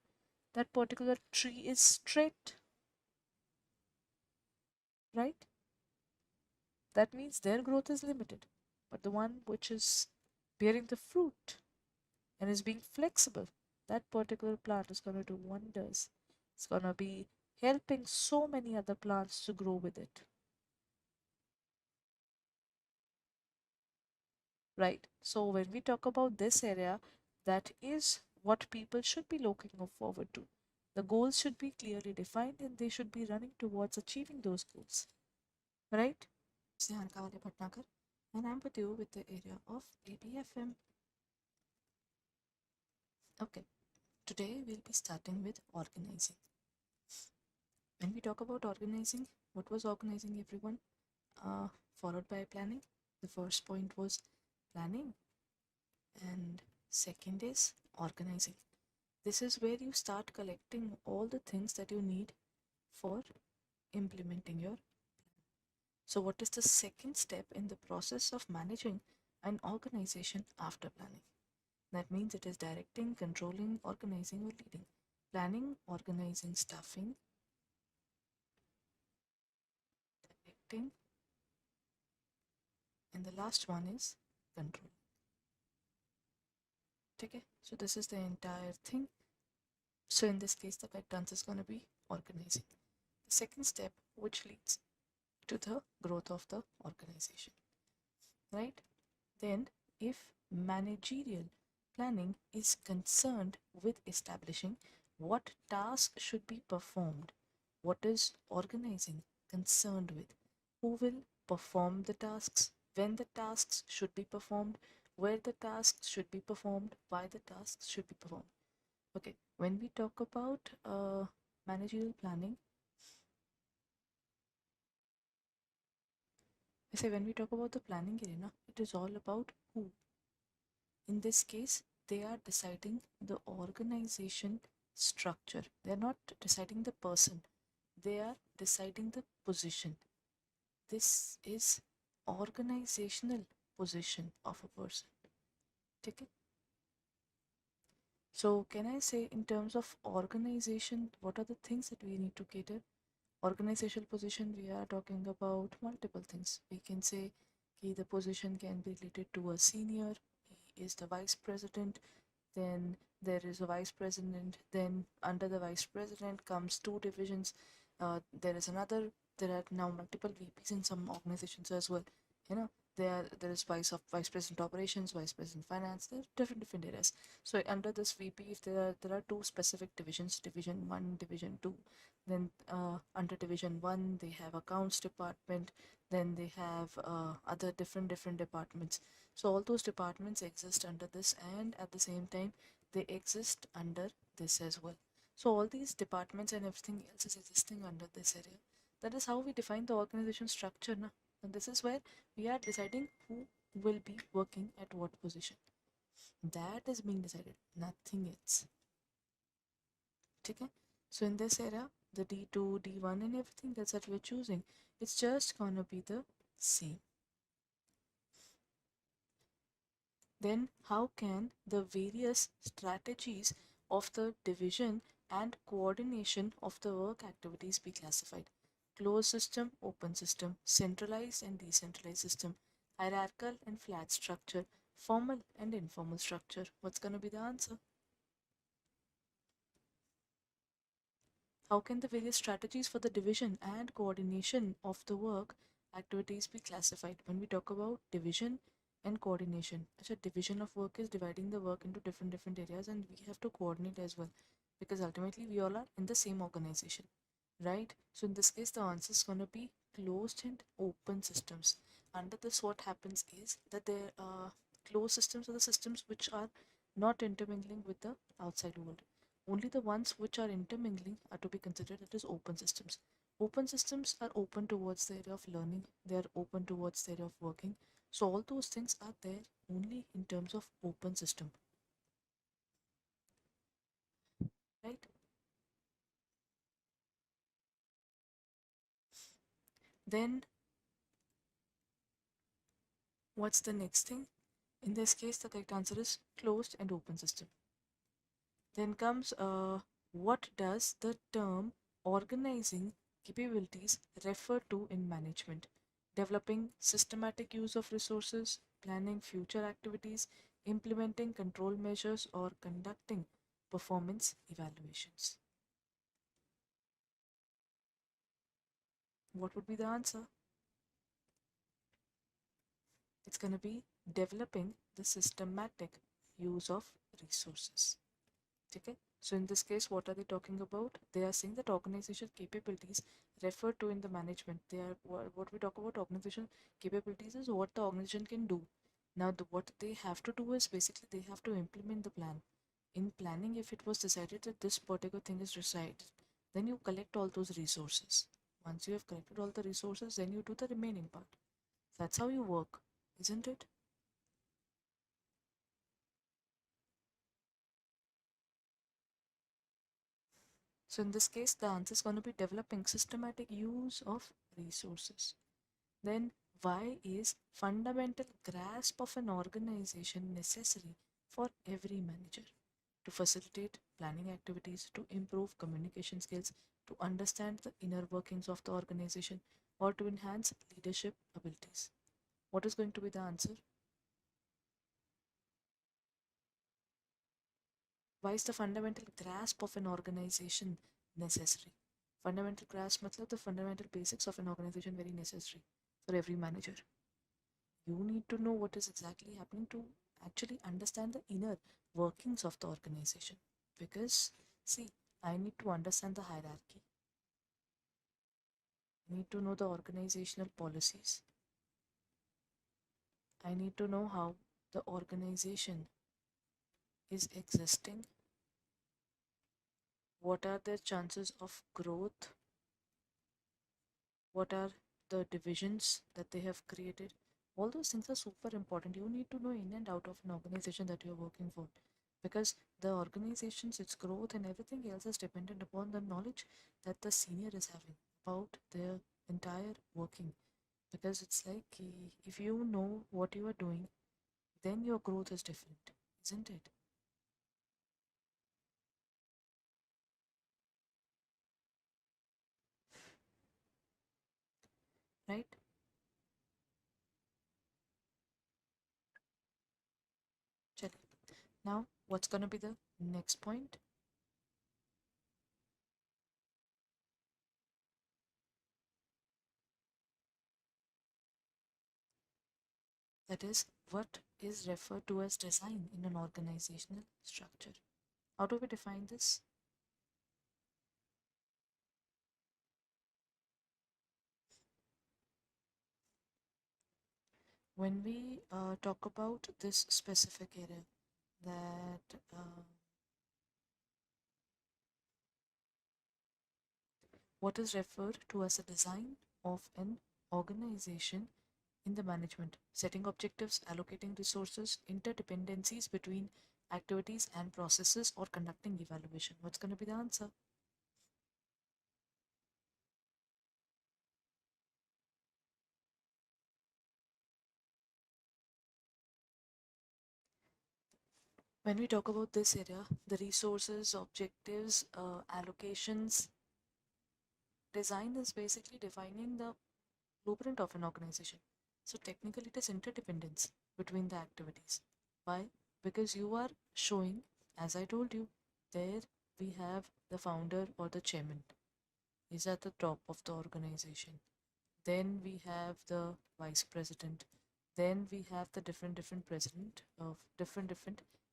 that particular tree is straight, right? That means their growth is limited. But the one which is bearing the fruit and is being flexible, that particular plant is going to do wonders. It's going to be helping so many other plants to grow with it. Right. So when we talk about this area, that is what people should be looking forward to. The goals should be clearly defined and they should be running towards achieving those goals. Right? And I'm with you with the area of ABFM. Okay. Today we'll be starting with organizing. When we talk about organizing, what was organizing, everyone? Followed by planning. The first point was planning, and second is organizing. This is where you start collecting all the things that you need for implementing your plan. So, what is the second step in the process of managing an organization after planning? That means it is directing, controlling, organizing, or leading. Planning, organizing, staffing, directing, and the last one is control. Okay, so this is the entire thing. So in this case, the correct answer is going to be organizing. The second step, which leads to the growth of the organization, right? Then, if managerial planning is concerned with establishing what tasks should be performed. What is organizing concerned with? Who will perform the tasks? When the tasks should be performed? Where the tasks should be performed? Why the tasks should be performed? Okay, when we talk about managerial planning, I say when we talk about the planning arena, it is all about who. In this case, they are deciding the organization structure. They are not deciding the person, they are deciding the position. This is organizational position of a person. Okay? So, can I say in terms of organization, what are the things that we need to cater? Organizational position, we are talking about multiple things. We can say the position can be related to a senior, he is the vice president, then there is a vice president, then under the vice president comes two divisions. There is another, there are now multiple VPs in some organizations as well. You know, there is vice president operations, vice president finance, there are different areas. So under this VP, if there are two specific divisions, division 1, division 2, then under division 1 they have accounts department, then they have other different departments. So all those departments exist under this, and at the same time they exist under this as well. So all these departments and everything else is existing under this area. That is how we define the organization structure now. And this is where we are deciding who will be working at what position. That is being decided, nothing else. Okay? So in this area, the D2, D1 and everything that's that we're choosing, it's just gonna be the same. Then how can the various strategies of the division and coordination of the work activities be classified? Closed system, open system, centralized and decentralized system, hierarchical and flat structure, formal and informal structure. What's going to be the answer? How can the various strategies for the division and coordination of the work activities be classified? When we talk about division and coordination, so division of work is dividing the work into different areas, and we have to coordinate as well, because ultimately we all are in the same organization, right? So in this case, the answer is going to be closed and open systems. Under this, what happens is that the closed systems are the systems which are not intermingling with the outside world. Only the ones which are intermingling are to be considered as open systems. Open systems are open towards the area of learning, they are open towards the area of working. So all those things are there only in terms of open system, right? Then what's the next thing? In this case, the correct answer is closed and open system. Then comes what does the term organizing capabilities refer to in management? Developing systematic use of resources, planning future activities, implementing control measures, or conducting performance evaluations. What would be the answer? It's going to be developing the systematic use of resources. Okay? So in this case, what are they talking about? They are saying that organization capabilities referred to in the management. They are what we talk about organization capabilities is what the organization can do. Now, what they have to do is basically they have to implement the plan. In planning, if it was decided that this particular thing is decided, then you collect all those resources. Once you have collected all the resources, then you do the remaining part. That's how you work, isn't it? So in this case, the answer is going to be developing systematic use of resources. Then why is fundamental grasp of an organization necessary for every manager? To facilitate planning activities, to improve communication skills, to understand the inner workings of the organization, or to enhance leadership abilities. What is going to be the answer? Why is the fundamental grasp of an organization necessary? Fundamental grasp matlab the fundamental basics of an organization very necessary for every manager. You need to know what is exactly happening to actually understand the inner workings of the organization. Because, see, I need to understand the hierarchy, I need to know the organizational policies, I need to know how the organization is existing, what are the chances of growth, what are the divisions that they have created. All those things are super important. You need to know in and out of an organization that you're working for, because the organization's its growth and everything else is dependent upon the knowledge that the senior is having about their entire working. Because it's like, if you know what you are doing, then your growth is different, isn't it? Right? Check. Now, what's going to be the next point? That is, what is referred to as design in an organizational structure. How do we define this? When we talk about this specific area, that what is referred to as a design of an organization in the management, setting objectives, allocating resources, interdependencies between activities and processes, or conducting evaluation. What's going to be the answer? When we talk about this area, the resources, objectives, allocations, design is basically defining the blueprint of an organization. So technically, it is interdependence between the activities. Why? Because you are showing, as I told you, there we have the founder or the chairman is at the top of the organization. Then we have the vice president. Then we have the different president of different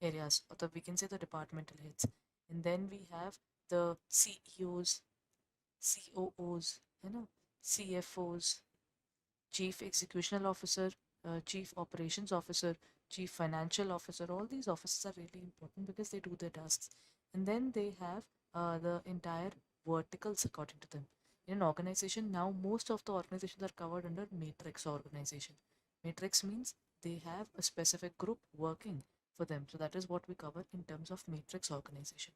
areas, or the, we can say the departmental heads. And then we have the CEOs, COOs, CFOs, chief executional officer, chief operations officer, chief financial officer. All these officers are really important because they do their tasks. And then they have the entire verticals according to them. In an organization, now most of the organizations are covered under matrix organization. Matrix means they have a specific group working for them. So that is what we cover in terms of matrix organization.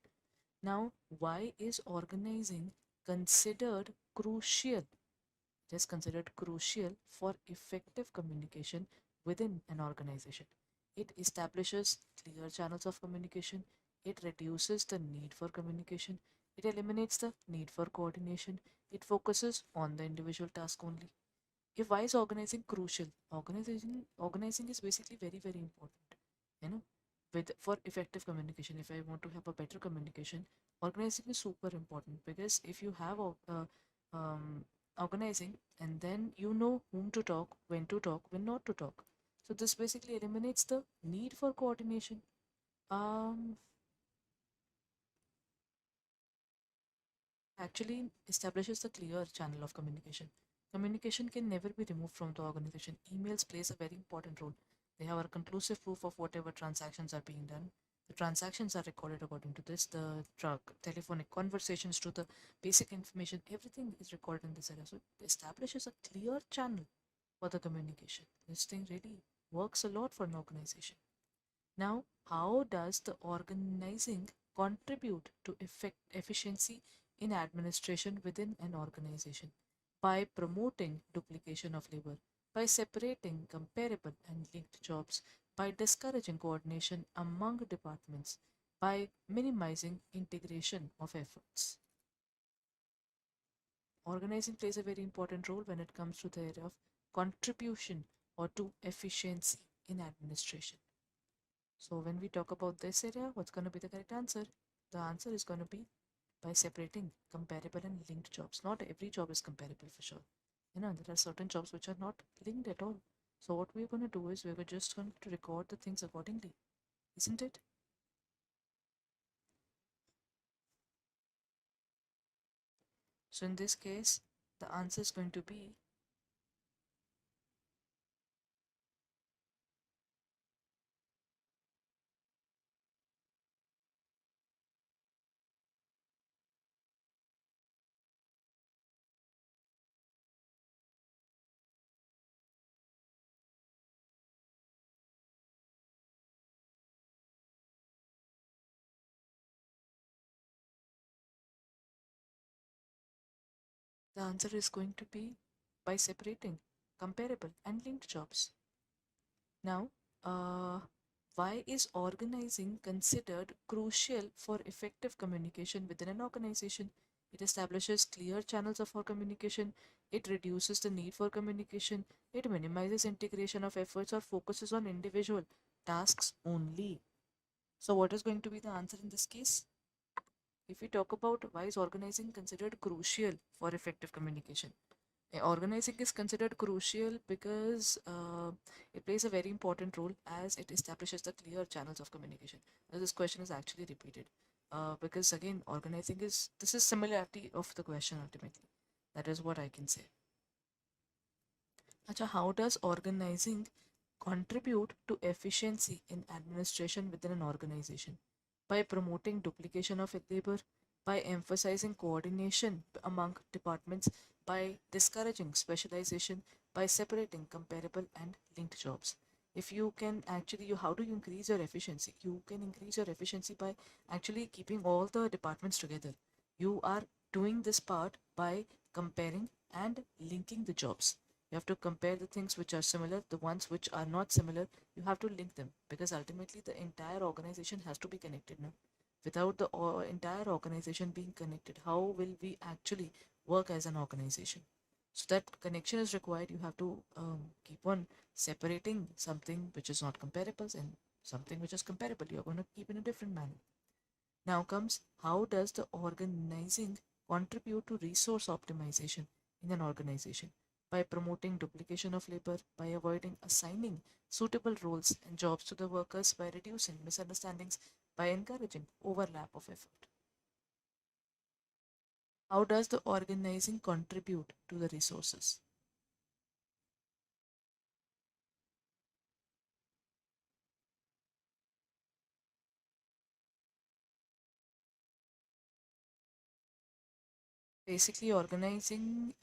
Now, why is organizing considered crucial? It is considered crucial for effective communication within an organization. It establishes clear channels of communication, it reduces the need for communication, it eliminates the need for coordination, it focuses on the individual task only. If why is organizing crucial? Organizing is basically very important. You know, with for effective communication. If I want to have a better communication, organizing is super important, because if you have organizing, and then you know whom to talk, when not to talk. So this basically eliminates the need for coordination. Um, Actually establishes a clear channel of communication. Communication can never be removed from the organization. Emails plays a very important role. They have a conclusive proof of whatever transactions are being done. The transactions are recorded according to this. The telephonic conversations to the basic information, everything is recorded in this area. So it establishes a clear channel for the communication. This thing really works a lot for an organization. Now, how does the organizing contribute to efficiency in administration within an organization? By promoting duplication of labor, by separating comparable and linked jobs, by discouraging coordination among departments, by minimizing integration of efforts. Organizing plays a very important role when it comes to the area of contribution or to efficiency in administration. So when we talk about this area, what's going to be the correct answer? The answer is going to be by separating comparable and linked jobs. Not every job is comparable for sure. There are certain jobs which are not linked at all. So what we're going to do is we're just going to record the things accordingly, isn't it? So in this case, the answer is going to be the answer is going to be by separating comparable and linked jobs. Now, uh, why is organizing considered crucial for effective communication within an organization? It establishes clear channels of our communication. It reduces the need for communication. It minimizes integration of efforts or focuses on individual tasks only. So, what is going to be the answer in this case? If we talk about why is organizing considered crucial for effective communication, organizing is considered crucial because it plays a very important role as it establishes the clear channels of communication. Now, this question is actually repeated because again, organizing is this is similarity of the question ultimately. That is what I can say. Acha, how does organizing contribute to efficiency in administration within an organization? By promoting duplication of labor, by emphasizing coordination among departments, by discouraging specialization, by separating comparable and linked jobs. If you can actually, how do you increase your efficiency? You can increase your efficiency by actually keeping all the departments together. You are doing this part by comparing and linking the jobs. You have to compare the things which are similar, the ones which are not similar, you have to link them because ultimately the entire organization has to be connected now. Without the entire organization being connected, how will we actually work as an organization? So that connection is required. You have to keep on separating something which is not comparable and something which is comparable. You're going to keep in a different manner. Now comes how does the organizing contribute to resource optimization in an organization? By promoting duplication of labor, by avoiding assigning suitable roles and jobs to the workers, by reducing misunderstandings, by encouraging overlap of effort. How does the organizing contribute to the resources? Basically, organizing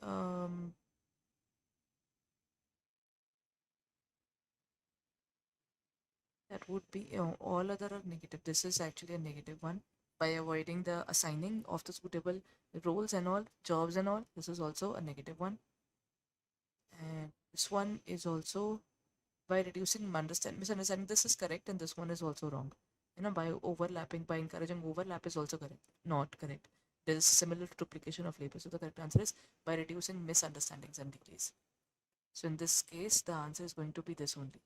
that would be all other are negative. This is actually a negative one. By avoiding the assigning of the suitable roles and all, jobs and all, this is also a negative one. And this one is also by reducing misunderstanding. This is correct, and this one is also wrong. By overlapping, by encouraging overlap is also correct, not correct. There is similar to duplication of labor. So the correct answer is by reducing misunderstandings and delays. So in this case, the answer is going to be this only.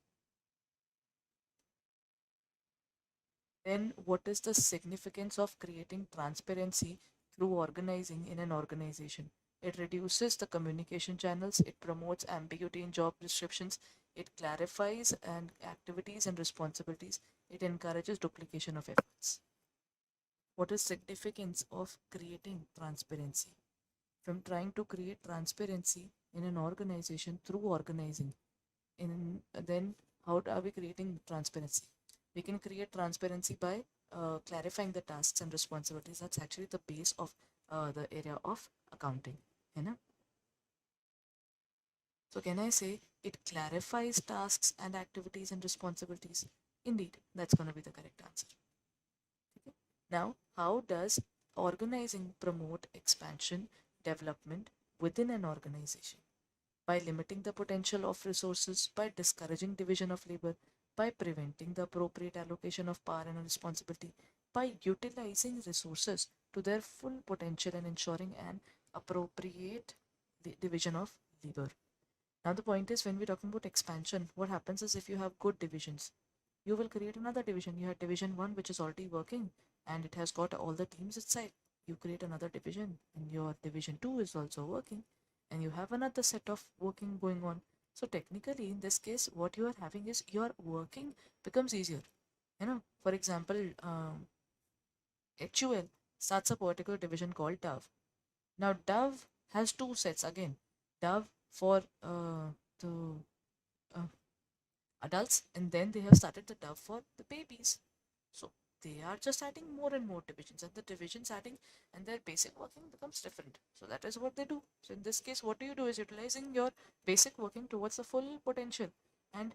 Then what is the significance of creating transparency through organizing in an organization? It reduces the communication channels, it promotes ambiguity in job descriptions, it clarifies and activities and responsibilities, it encourages duplication of efforts. What is significance of creating transparency? From trying to create transparency in an organization through organizing. Then how are we creating transparency? We can create transparency by clarifying the tasks and responsibilities. That's actually the base of the area of accounting. So can I say it clarifies tasks and activities and responsibilities? Indeed, that's going to be the correct answer. Okay. Now, how does organizing promote expansion, development within an organization? By limiting the potential of resources, by discouraging division of labor, by preventing the appropriate allocation of power and responsibility, by utilizing resources to their full potential and ensuring an appropriate division of labor. Now, the point is when we're talking about expansion, what happens is if you have good divisions, you will create another division. You have division one, which is already working and it has got all the teams inside. You create another division, and your division two is also working, and you have another set of working going on. So technically, in this case, what you are having is your working becomes easier. For example, HUL starts a particular division called Dove. Now, Dove has two sets again. Dove for the uh, adults, and then they have started the Dove for the babies. So they are just adding more and more divisions, and the divisions adding, and their basic working becomes different. So that is what they do. So in this case, what do is utilizing your basic working towards the full potential, and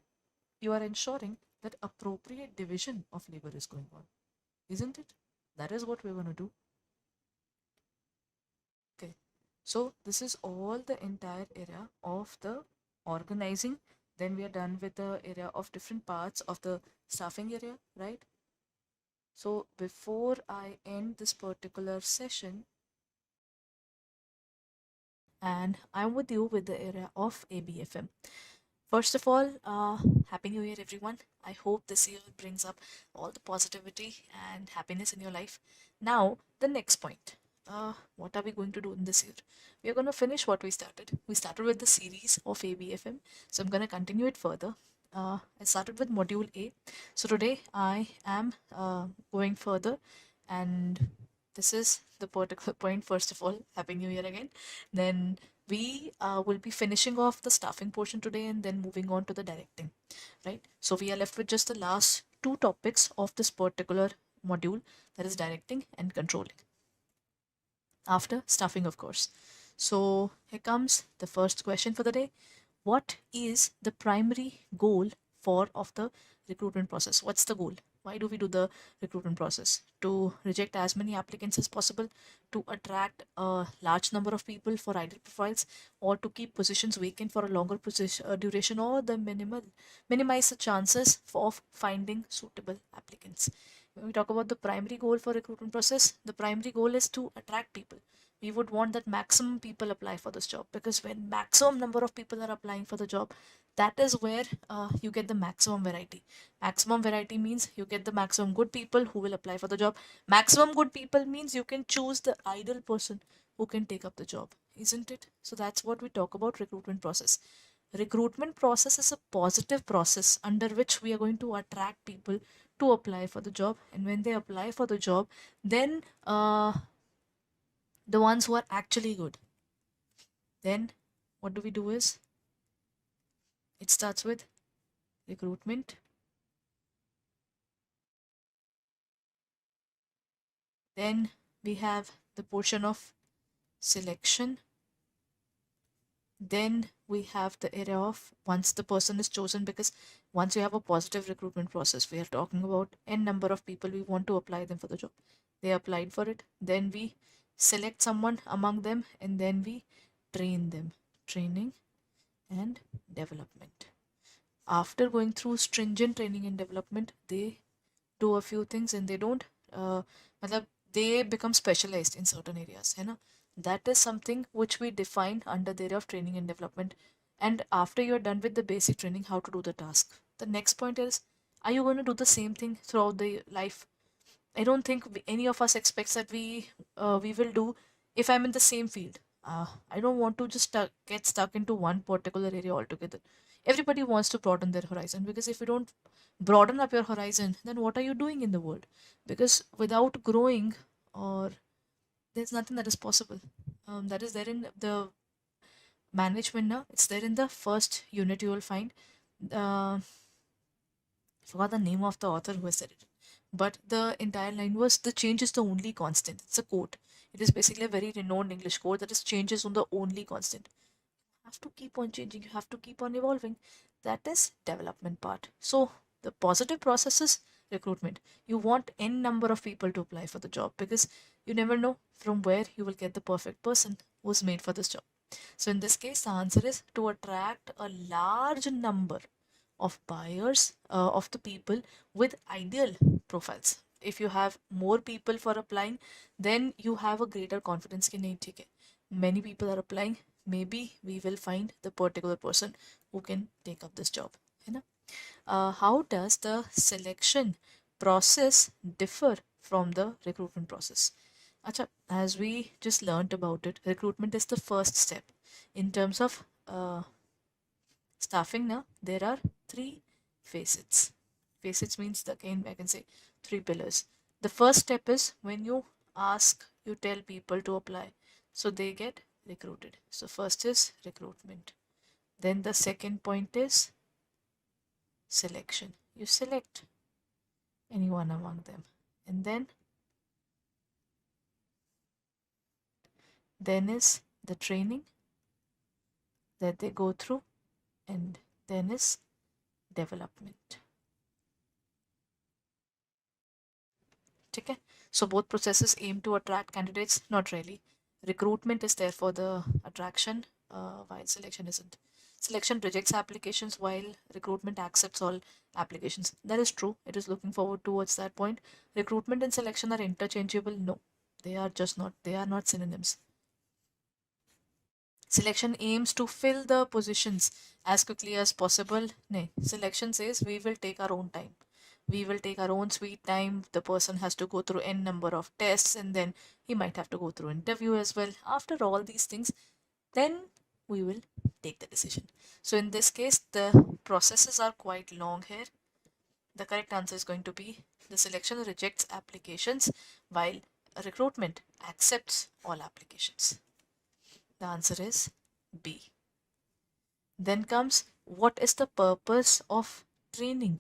you are ensuring that appropriate division of labor is going on, isn't it? That is what we're going to do. Okay. So this is all the entire area of the organizing. Then we are done with the area of different parts of the staffing area, right? So before I end this particular session, and I'm with you with the area of ABFM. First of all, Happy New Year, everyone. I hope this year brings up all the positivity and happiness in your life. Now, the next point. What are we going to do in this year? We are going to finish what we started. We started with the series of ABFM, so I'm going to continue it further. I started with module A. So today I am going further, and this is the particular point. First of all, Happy New Year again. Then we will be finishing off the staffing portion today and then moving on to the directing, right? So we are left with just the last two topics of this particular module, that is directing and controlling, after staffing, of course. So here comes the first question for the day. What is the primary goal for of the recruitment process? What's the goal? Why do we do the recruitment process? To reject as many applicants as possible, to attract a large number of people for ideal profiles, or to keep positions vacant for a longer duration, or the minimize the chances of finding suitable applicants. When we talk about the primary goal for recruitment process, the primary goal is to attract people. We would want that maximum people apply for this job, because when maximum number of people are applying for the job, that is where you get the maximum variety. Maximum variety means you get the maximum good people who will apply for the job. Maximum good people means you can choose the ideal person who can take up the job, isn't it? So that's what we talk about recruitment process. Recruitment process is a positive process under which we are going to attract people to apply for the job, and when they apply for the job, then the ones who are actually good, then what do we do is, it starts with recruitment, then we have the portion of selection, then we have the area of once the person is chosen, because once you have a positive recruitment process, we are talking about n number of people, we want to apply them for the job, they applied for it, then we select someone among them, and then we train them, training and development. After going through stringent training and development, they do a few things, and they don't matlab, they become specialized in certain areas, है ना? That is something which we define under the area of training and development. And after you're done with the basic training, how to do the task, the next point is, are you going to do the same thing throughout the life? I don't think any of us expects that we will do. If I'm in the same field, I don't want to just get stuck into one particular area altogether. Everybody wants to broaden their horizon, because if you don't broaden up your horizon, then what are you doing in the world? Because without growing, or there's nothing that is possible. That is there in the management now. It's there in the first unit. You will find. Uh, I forgot the name of the author who has said it. But the entire line was, the change is the only constant. It's a quote. It is basically a very renowned English quote, that is, change is on the only constant. You have to keep on changing, you have to keep on evolving. That is development part. So the positive process is recruitment. You want n number of people to apply for the job, because you never know from where you will get the perfect person who's made for this job. So in this case, the answer is to attract a large number of buyers, of the people with ideal profiles. If you have more people for applying, then you have a greater confidence कि नहीं ठीक है, many people are applying, maybe we will find the particular person who can take up this job, है ना? How does the selection process differ from the recruitment process? Acha, as we just learnt about it, recruitment is the first step in terms of staffing now, there are three facets. Facets means, again, I can say three pillars. The first step is when you you tell people to apply, so they get recruited. So first is recruitment. Then the second point is selection. You select anyone among them. And then is the training that they go through, and then is development. Okay? So both processes aim to attract candidates? Not really. Recruitment is there for the attraction, while selection isn't. Selection rejects applications while recruitment accepts all applications. That is true. It is looking forward towards that point. Recruitment and selection are interchangeable? No. They are just not. They are not synonyms. Selection aims to fill the positions as quickly as possible. No. Selection says we will take our own time. We will take our own sweet time. The person has to go through n number of tests, and then he might have to go through interview as well. After all these things, then we will take the decision. So in this case, the processes are quite long here. The correct answer is going to be the selection rejects applications while recruitment accepts all applications. The answer is B. Then comes, what is the purpose of training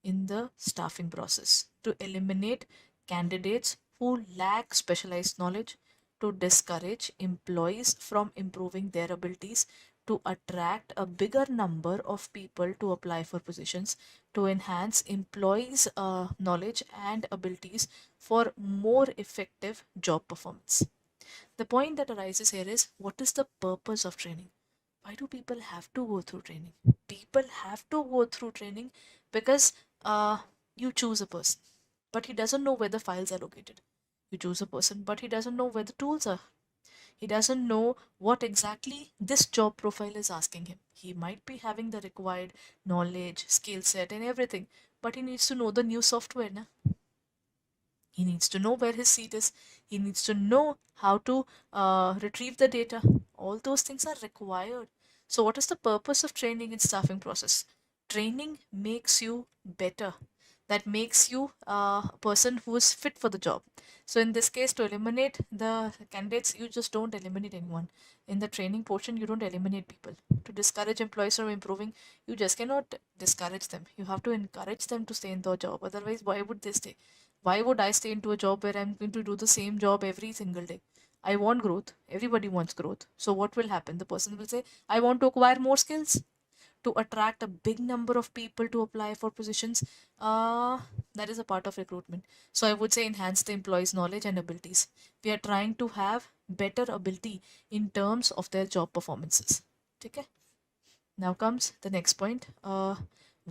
in the staffing process? To eliminate candidates who lack specialized knowledge, to discourage employees from improving their abilities, to attract a bigger number of people to apply for positions, to enhance employees' knowledge and abilities for more effective job performance. The point that arises here is, what is the purpose of training? Why do people have to go through training? People have to go through training because you choose a person, but he doesn't know where the files are located. You choose a person, but he doesn't know where the tools are. He doesn't know what exactly this job profile is asking him. He might be having the required knowledge, skill set, and everything, but he needs to know the new software. Na? He needs to know where his seat is. He needs to know how to retrieve the data. All those things are required. So, what is the purpose of training in staffing process? Training makes you better. That makes you a person who is fit for the job. So, in this case, to eliminate the candidates, you just don't eliminate anyone. In the training portion, you don't eliminate people. To discourage employees from improving, you just cannot discourage them. You have to encourage them to stay in the job. Otherwise, why would they stay? Why would I stay into a job where I'm going to do the same job every single day? I want growth. Everybody wants growth. So what will happen? The person will say, I want to acquire more skills to attract a big number of people to apply for positions. That is a part of recruitment. So I would say enhance the employees' knowledge and abilities. We are trying to have better ability in terms of their job performances. Okay? Now comes the next point.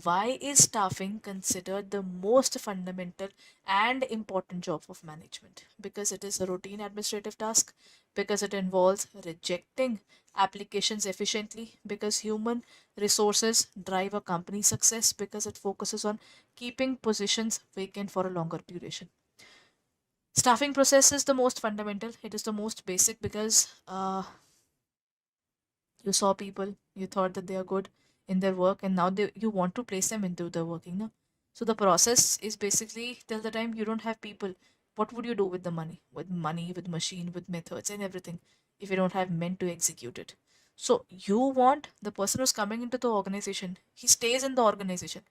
Why is staffing considered the most fundamental and important job of management? Because it is a routine administrative task, because it involves rejecting applications efficiently, because human resources drive a company's success, because it focuses on keeping positions vacant for a longer duration. Staffing process is the most fundamental, it is the most basic because you saw people, you thought that they are good in their work, and now you want to place them into the working. No? So the process is basically, till the time you don't have people, what would you do with the money? With money, with machine, with methods and everything, if you don't have men to execute it. So you want the person who's coming into the organization, he stays in the organization.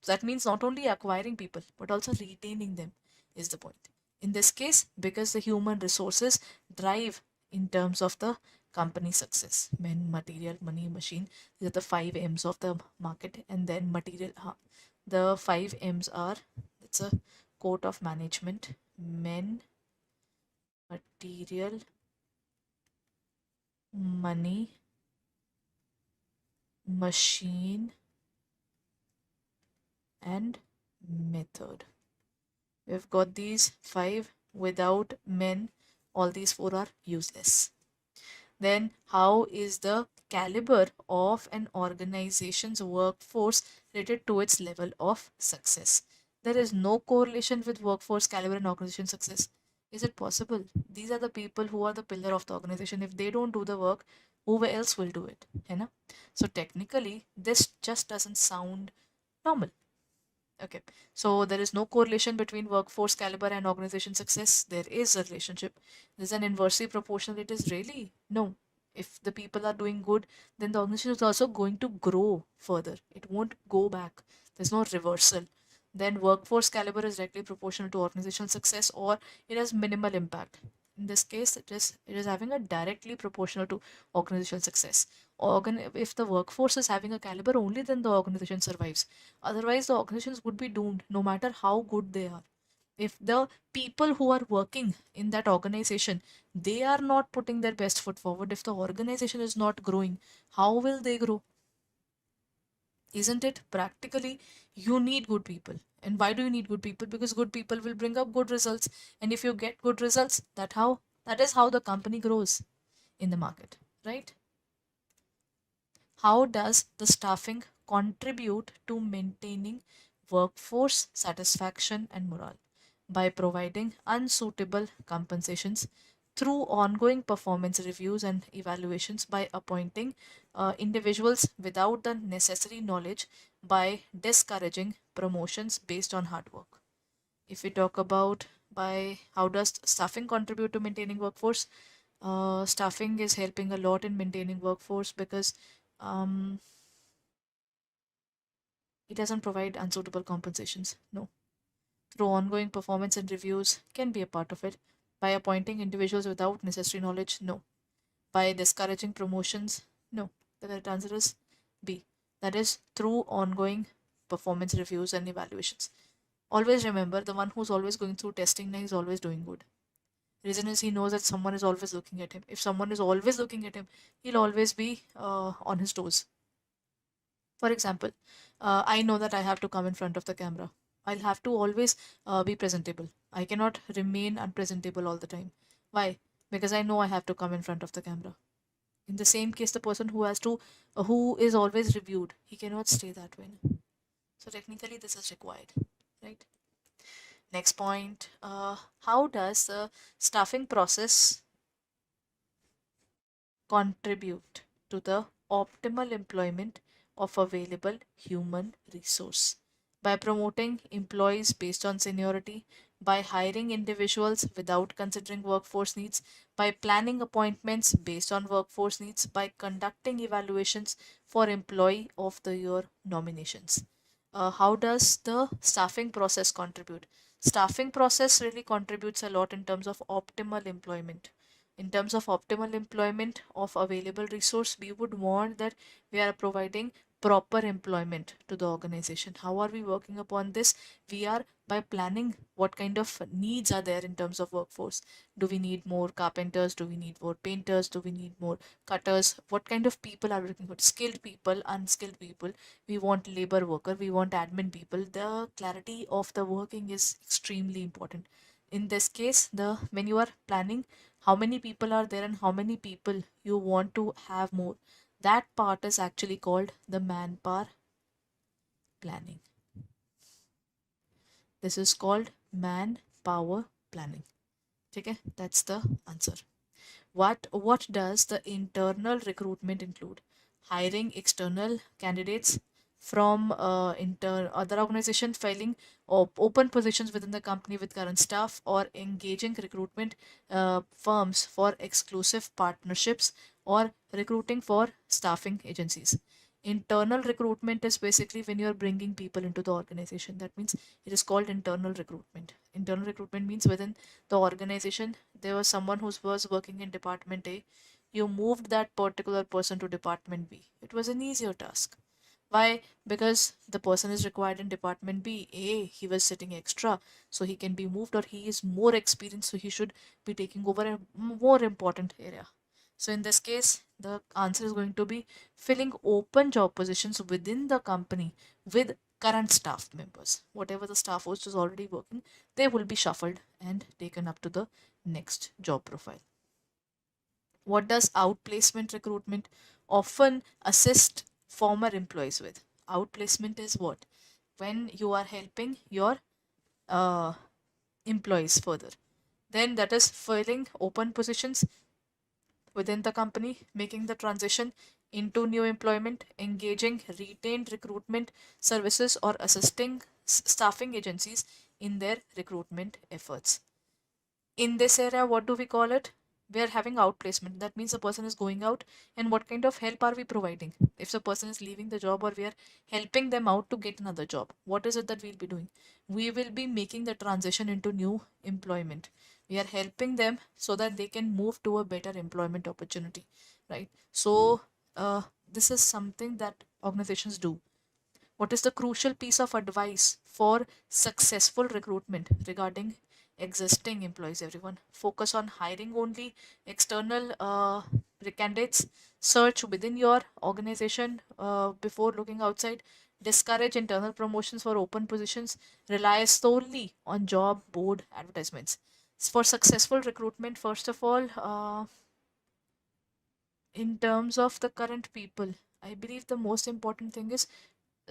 So that means not only acquiring people, but also retaining them is the point. In this case, because the human resources drive in terms of the company success. Men, material, money, machine. These are the 5 M's of the market. And then material. The 5 M's are, it's a quote of management. Men, material, money, machine, and method. We've got these 5. Without men, all these 4 are useless. Then how is the caliber of an organization's workforce related to its level of success? There is no correlation with workforce caliber and organization success. Is it possible? These are the people who are the pillar of the organization. If they don't do the work, Who else will do it? है ना? So technically, this just doesn't sound normal. Okay, so there is no correlation between workforce caliber and organization success. There is a relationship. There's an inversely proportional. It is really no. If the people are doing good, then the organization is also going to grow further. It won't go back. There's no reversal. Then workforce caliber is directly proportional to organizational success, or it has minimal impact. In this case, it is having a directly proportional to organizational success. If the workforce is having a caliber only, then the organization survives. Otherwise, the organizations would be doomed no matter how good they are. If the people who are working in that organization, they are not putting their best foot forward, if the organization is not growing, how will they grow? Isn't it? Practically, you need good people. And why do you need good people? Because good people will bring up good results. And if you get good results, that is how the company grows in the market, right? How does the staffing contribute to maintaining workforce satisfaction and morale? By providing unsuitable compensations through ongoing performance reviews and evaluations, by appointing individuals without the necessary knowledge, by discouraging promotions based on hard work. If we talk about by how does staffing contribute to maintaining workforce, staffing is helping a lot in maintaining workforce because um, it doesn't provide unsuitable compensations. No. Through ongoing performance and reviews can be a part of it. By appointing individuals without necessary knowledge, no. By discouraging promotions, no. The correct answer is B. That is through ongoing performance reviews and evaluations. Always remember, the one who's always going through testing now is always doing good. Reason is he knows that someone is always looking at him. If someone is always looking at him, he'll always be on his toes. For example, I know that I have to come in front of the camera. I'll have to always be presentable. I cannot remain unpresentable all the time. Why? Because I know I have to come in front of the camera. In the same case, the person who is always reviewed, he cannot stay that way. So technically, this is required, right? Next point, how does the staffing process contribute to the optimal employment of available human resource? By promoting employees based on seniority, by hiring individuals without considering workforce needs, by planning appointments based on workforce needs, by conducting evaluations for employee of the year nominations. How does the staffing process contribute? Staffing process really contributes a lot in terms of optimal employment. In terms of optimal employment of available resource, we would want that we are providing proper employment to the organization. How are we working upon this? We are by planning what kind of needs are there in terms of workforce. Do we need more carpenters? Do we need more painters? Do we need more cutters? What kind of people are we looking for? Skilled people, unskilled people. We want labor worker, we want admin people. The clarity of the working is extremely important. In this case, the when you are planning how many people are there and how many people you want to have more, that part is actually called the manpower planning. This is called manpower planning. Okay, that's the answer. What does the internal recruitment include? Hiring external candidates from other organizations, filling open positions within the company with current staff, or engaging recruitment firms for exclusive partnerships, or recruiting for staffing agencies. Internal recruitment is basically when you're bringing people into the organization. That means it is called internal recruitment. Internal recruitment means within the organization there was someone who was working in department A. You moved that particular person to department B. It was an easier task. Why? Because the person is required in department B. A, he was sitting extra, so he can be moved, or he is more experienced, so he should be taking over a more important area. So in this case, the answer is going to be filling open job positions within the company with current staff members. Whatever the staff host is already working, they will be shuffled and taken up to the next job profile. What does outplacement recruitment often assist former employees with? Outplacement is what? When you are helping your uh, employees further. Then that is filling open positions within the company, making the transition into new employment, engaging retained recruitment services, or assisting staffing agencies in their recruitment efforts. In this area, what do we call it? We are having outplacement. That means the person is going out, and what kind of help are we providing? If the person is leaving the job, or we are helping them out to get another job, what is it that we'll be doing? We will be making the transition into new employment. We are helping them so that they can move to a better employment opportunity, right? So, this is something that organizations do. What is the crucial piece of advice for successful recruitment regarding existing employees? Everyone, focus on hiring only external candidates. Search within your organization before looking outside. Discourage internal promotions for open positions. Rely solely on job board advertisements. For successful recruitment, first of all, in terms of the current people, I believe the most important thing is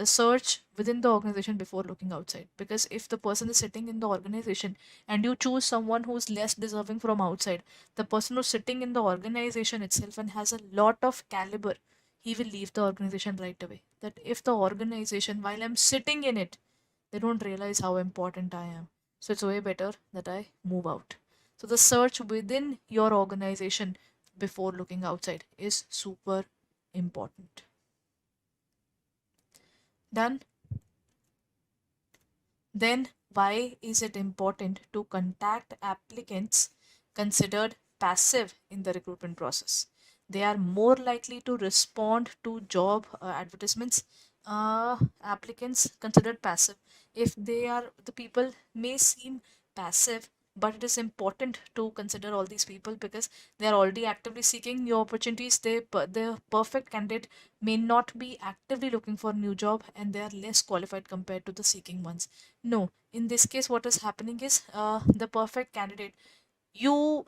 search within the organization before looking outside. Because if the person is sitting in the organization and you choose someone who's less deserving from outside, the person who's sitting in the organization itself and has a lot of caliber, he will leave the organization right away. That if the organization, while I'm sitting in it, they don't realize how important I am, so it's way better that I move out. So the search within your organization before looking outside is super important. Done. Then, why is it important to contact applicants considered passive in the recruitment process? They are more likely to respond to job advertisements. Applicants considered passive, if they are, the people may seem passive, but it is important to consider all these people because they are already actively seeking new opportunities. The perfect candidate may not be actively looking for a new job, and they are less qualified compared to the seeking ones. No, in this case, what is happening is the perfect candidate.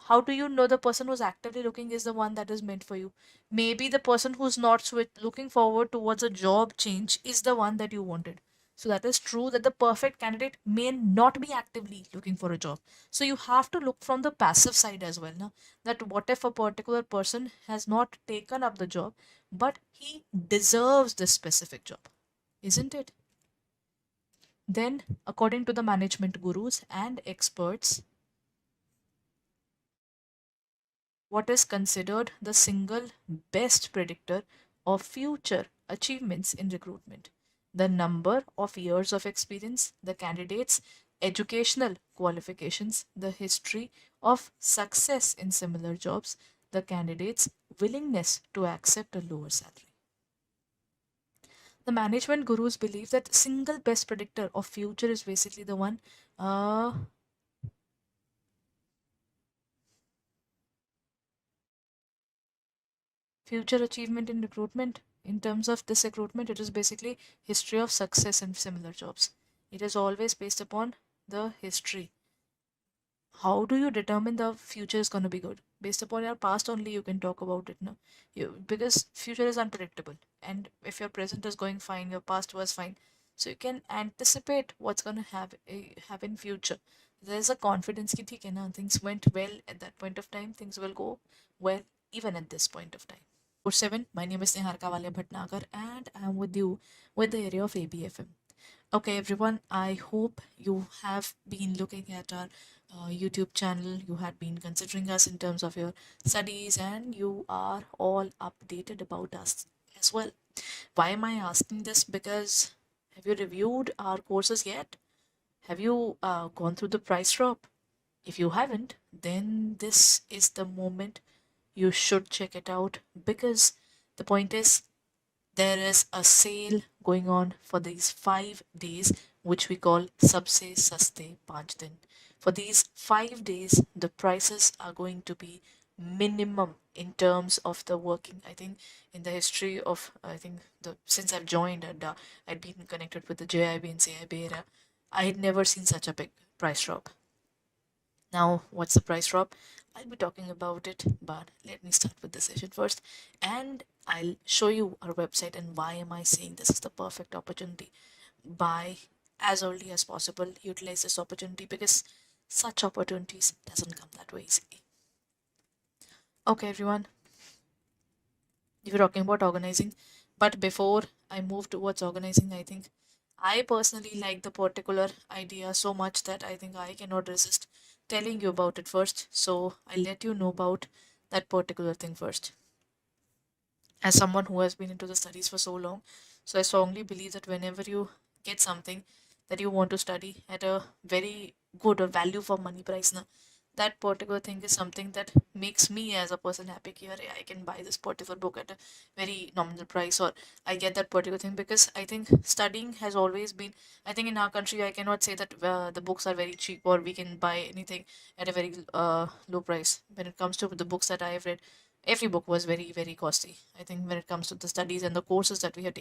How do you know the person who's actively looking is the one that is meant for you? Maybe the person who's not looking forward towards a job change is the one that you wanted. So that is true that the perfect candidate may not be actively looking for a job. So you have to look from the passive side as well. Now, that what if a particular person has not taken up the job, but he deserves this specific job, isn't it? Then, according to the management gurus and experts, what is considered the single best predictor of future achievements in recruitment? The number of years of experience, the candidate's educational qualifications, the history of success in similar jobs, the candidate's willingness to accept a lower salary. The management gurus believe that single best predictor of future is basically the one, uh, future achievement in recruitment. In terms of this recruitment, it is basically history of success in similar jobs. It is always based upon the history. How do you determine the future is going to be good? Based upon your past only, you can talk about it now. Because future is unpredictable, and if your present is going fine, your past was fine, so you can anticipate what's going to have in future. There's a confidence ki theek hai na, things went well at that point of time, things will go well even at this point of time. 7. My name is Neharka Walia Bhatnagar, and I'm with you with the area of ABFM. Okay, everyone, I hope you have been looking at our YouTube channel. You had been considering us in terms of your studies, and you are all updated about us as well. Why am I asking this? Because have you reviewed our courses yet? Have you gone through the price drop? If you haven't, then this is the moment you should check it out, because the point is there is a sale going on for these 5 days, which we call Sabse Saste 5 Din. For these 5 days, the prices are going to be minimum in terms of the working. I think in the history of, I think the since I've joined Adda, I'd been connected with the JIB and CAIIB era, I had never seen such a big price drop. Now, what's the price drop? I'll be talking about it, but let me start with the session first, and I'll show you our website and why am I saying this is the perfect opportunity. Buy as early as possible, utilize this opportunity, because such opportunities doesn't come that way easily. Okay, everyone. if you're talking about organizing. But before I move towards organizing, I think I personally like the particular idea so much that I think I cannot resist telling you about it first. So I'll let you know about that particular thing first. As someone who has been into the studies for so long, so I strongly believe that whenever you get something that you want to study at a very good or value for money price na, that particular thing is something that makes me as a person happy here. I can buy this particular book at a very nominal price, or I get that particular thing because I think studying has always been, I think in our country I cannot say that the books are very cheap or we can buy anything at a very low price. When it comes to the books that I have read, every book was very very costly. I think when it comes to the studies and the courses that we are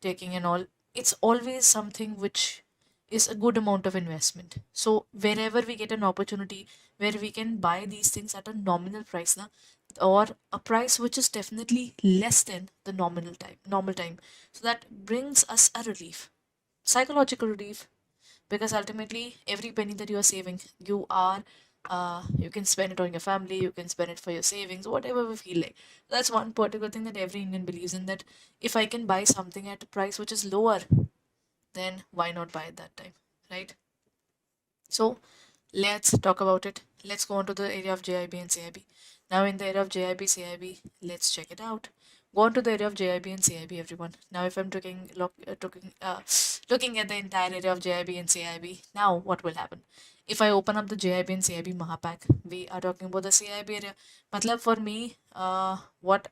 taking and all, it's always something which is a good amount of investment. So wherever we get an opportunity where we can buy these things at a nominal price na, or a price which is definitely less than the normal time, so that brings us a relief, psychological relief, because ultimately every penny that you are saving, you can spend it on your family, you can spend it for your savings, whatever we feel like. That's one particular thing that every Indian believes in, that if I can buy something at a price which is lower, then why not buy it that time, right? So let's talk about it. Let's go on to the area of JIB and CIB. Now, in the area of JIB, CIB, let's check it out. Go on to the area of JIB and CIB, everyone. Now, if I'm looking at the entire area of JIB and CIB, now what will happen? If I open up the JIB and CIB Mahapack, we are talking about the CIB area. Matlab for me, what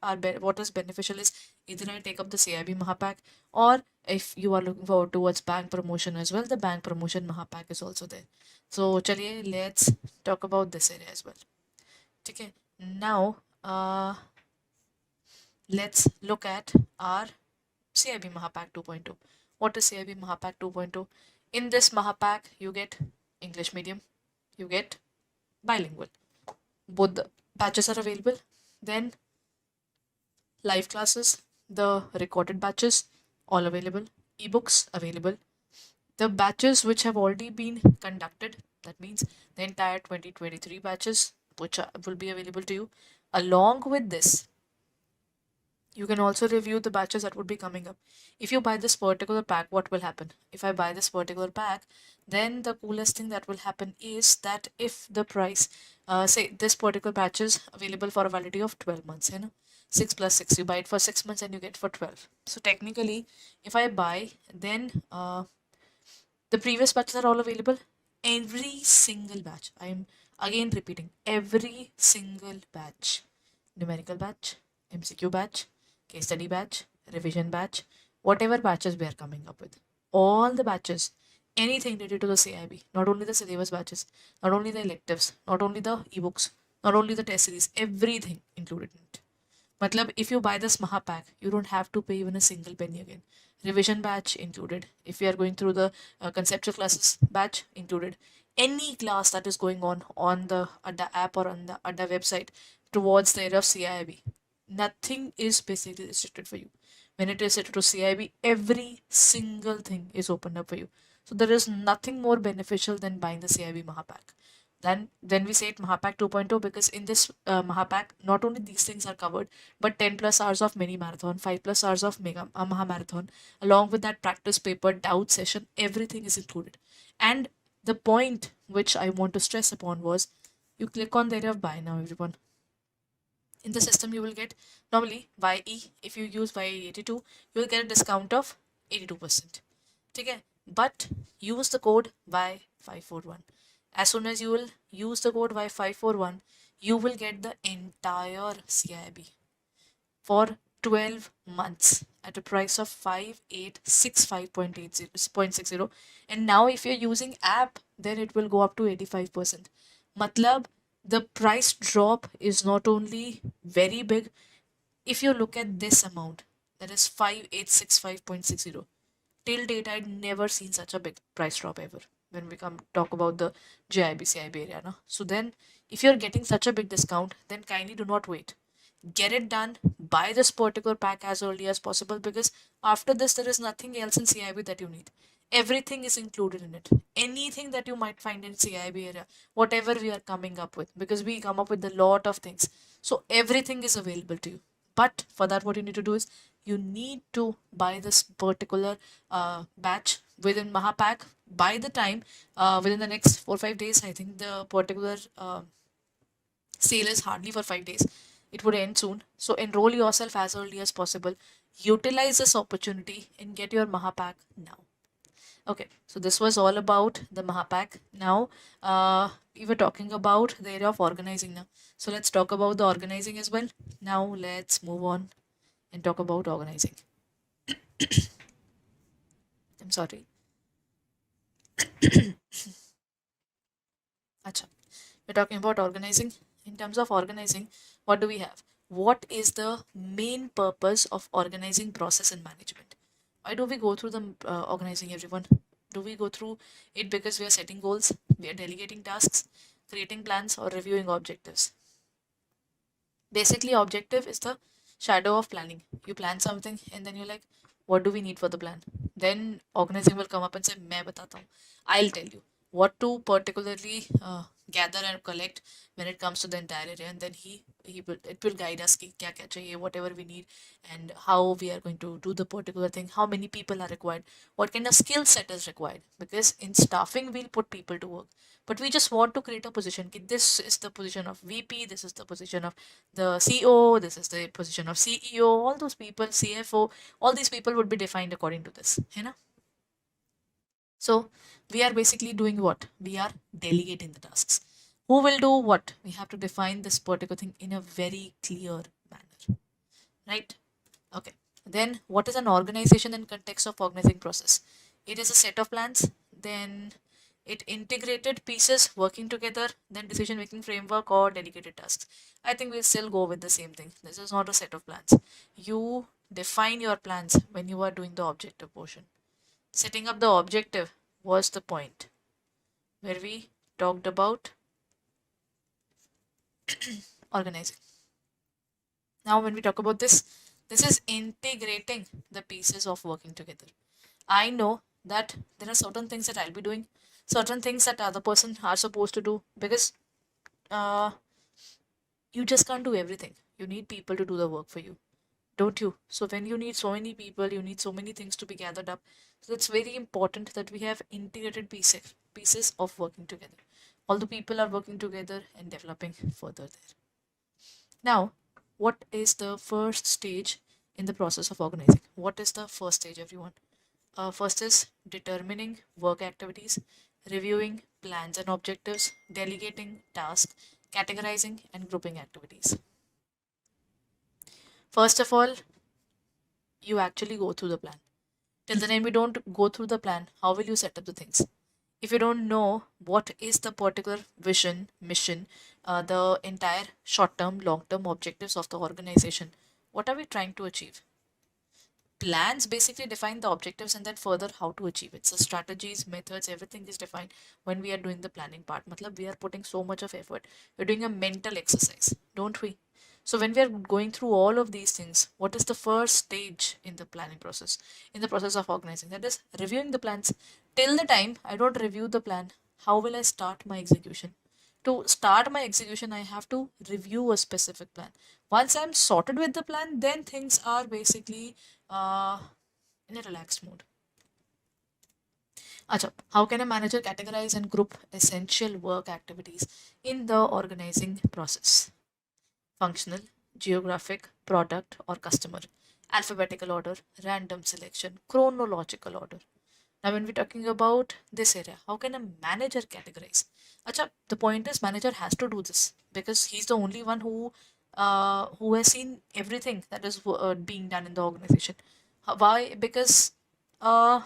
is beneficial is either I take up the CIB Mahapack, or if you are looking forward towards bank promotion as well, the bank promotion Mahapack is also there. So चलिए let's talk about this area as well. Okay. Now let's look at our CIB Mahapack 2.2. What is CIB Mahapack 2.2? In this Mahapack, you get English medium, you get bilingual. Both the batches are available. Then live classes, the recorded batches, all available. Ebooks available. The batches which have already been conducted, that means the entire 2023 batches, which will be available to you. Along with this, you can also review the batches that would be coming up. If you buy this particular pack, what will happen? If I buy this particular pack, then the coolest thing that will happen is that if the price, say this particular batch is available for a validity of 12 months, you know, 6 plus 6, you buy it for 6 months and you get for 12. So technically, if I buy, then the previous batches are all available. Every single batch. I am again repeating. Every single batch. Numerical batch, MCQ batch, case study batch, revision batch, whatever batches we are coming up with. All the batches, anything related to the CIB, not only the syllabus batches, not only the electives, not only the ebooks, not only the test series, everything included in it. Matlab, if you buy this Mahapack, you don't have to pay even a single penny again. Revision batch included. If you are going through the conceptual classes batch included. Any class that is going on the Adda app or on the Adda website towards the area of CIB, nothing is basically restricted for you. When it is related to CIB, every single thing is opened up for you. So there is nothing more beneficial than buying the CIB Mahapack. Then we say it Mahapack 2.0 because in this Mahapack, not only these things are covered, but 10 plus hours of mini marathon, 5 plus hours of mega Maha marathon, along with that practice paper, doubt session, everything is included. And the point which I want to stress upon was you click on the area of buy now, everyone. In the system, you will get normally YE, if you use YE82, you will get a discount of 82%. Okay, but use the code Y541. As soon as you will use the code Y541, you will get the entire CIB for 12 months at a price of 5865.60. And now if you're using app, then it will go up to 85%. Matlab, the price drop is not only very big. If you look at this amount, that is 5865.60, till date I'd never seen such a big price drop ever when we come talk about the JIB CIB area. No? So then if you're getting such a big discount, then kindly do not wait. Get it done. Buy this particular pack as early as possible, because after this there is nothing else in CIB that you need. Everything is included in it. Anything that you might find in CIB area, whatever we are coming up with, because we come up with a lot of things. So everything is available to you. But for that, what you need to do is you need to buy this particular batch within Mahapack. By the time within the next 4 or 5 days, I think the particular sale is hardly for 5 days. It would end soon. So enroll yourself as early as possible. Utilize this opportunity and get your Mahapack now. Okay, so this was all about the Mahapack. Now, we were talking about the area of organizing now. So let's talk about the organizing as well. Now let's move on and talk about organizing. I'm sorry. Acha. We're talking about organizing. In terms of organizing, what do we have? What is the main purpose of organizing process and management? Why do we go through the organizing, everyone? Do we go through it because we are setting goals, we are delegating tasks, creating plans, or reviewing objectives? Basically, objective is the shadow of planning. You plan something and then you're like, what do we need for the plan? Then organizing will come up and say, मैं बताता हूँ. I'll tell you what to particularly gather and collect when it comes to the entire area, and then he will, it will guide us कि क्या क्या चाहिए, whatever we need, and how we are going to do the particular thing, how many people are required, what kind of skill set is required, because in staffing we'll put people to work, but we just want to create a position कि this is the position of VP, this is the position of the CO, this is the position of CEO, all those people, CFO, all these people would be defined according to this, है ना? So we are basically doing what? We are delegating the tasks. Who will do what? We have to define this particular thing in a very clear manner, right? Okay. Then what is an organization in context of organizing process? It is a set of plans, then it integrated pieces working together, then decision making framework or dedicated tasks. I think we'll still go with the same thing. This is not a set of plans. You define your plans when you are doing the objective portion. Setting up the objective was the point where we talked about organizing. Now, when we talk about this, this is integrating the pieces of working together. I know that there are certain things that I'll be doing, certain things that other person are supposed to do, because uh, you just can't do everything. You need people to do the work for you, don't you? So when you need so many people, you need so many things to be gathered up. So it's very important that we have integrated pieces of working together. All the people are working together and developing further there. Now, what is the first stage in the process of organizing? What is the first stage, everyone? First is determining work activities, reviewing plans and objectives, delegating tasks, categorizing and grouping activities. First of all, you actually go through the plan. Till the time you don't go through the plan, how will you set up the things? If you don't know what is the particular vision, mission, the entire short term, long term objectives of the organization, what are we trying to achieve? Plans basically define the objectives and then further how to achieve it. So strategies, methods, everything is defined when we are doing the planning part. Matlab, we are putting so much of effort. We're doing a mental exercise, don't we? So when we are going through all of these things, what is the first stage in the planning process, in the process of organizing? That is reviewing the plans. Till the time I don't review the plan, how will I start my execution? To start my execution, I have to review a specific plan. Once I'm sorted with the plan, then things are basically uh, in a relaxed mode. Acha, how can a manager categorize and group essential work activities in the organizing process? Functional, geographic, product, or customer, alphabetical order, random selection, chronological order. Now, when we're talking about this area, how can a manager categorize? Acha, the point is, manager has to do this because he's the only one who has seen everything that is being done in the organization. Why? Because uh,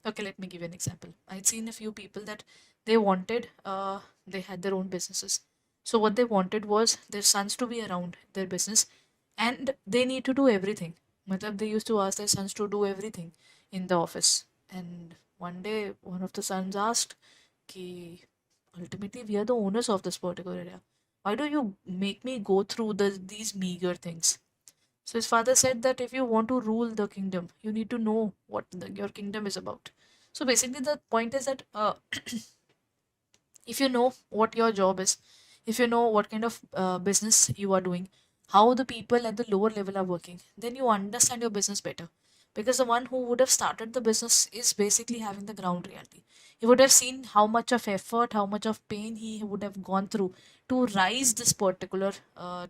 okay, let me give you an example. I'd seen a few people that they wanted, they had their own businesses. So what they wanted was their sons to be around their business, and they need to do everything. Matlab, they used to ask their sons to do everything in the office. And one day, one of the sons asked, Ki, ultimately, we are the owners of this particular area. Why do you make me go through these meager things? So his father said that if you want to rule the kingdom, you need to know what your kingdom is about. So basically, the point is that if you know what your job is, if you know what kind of business you are doing, how the people at the lower level are working, then you understand your business better. Because the one who would have started the business is basically having the ground reality. He would have seen how much of effort, how much of pain he would have gone through to rise this particular,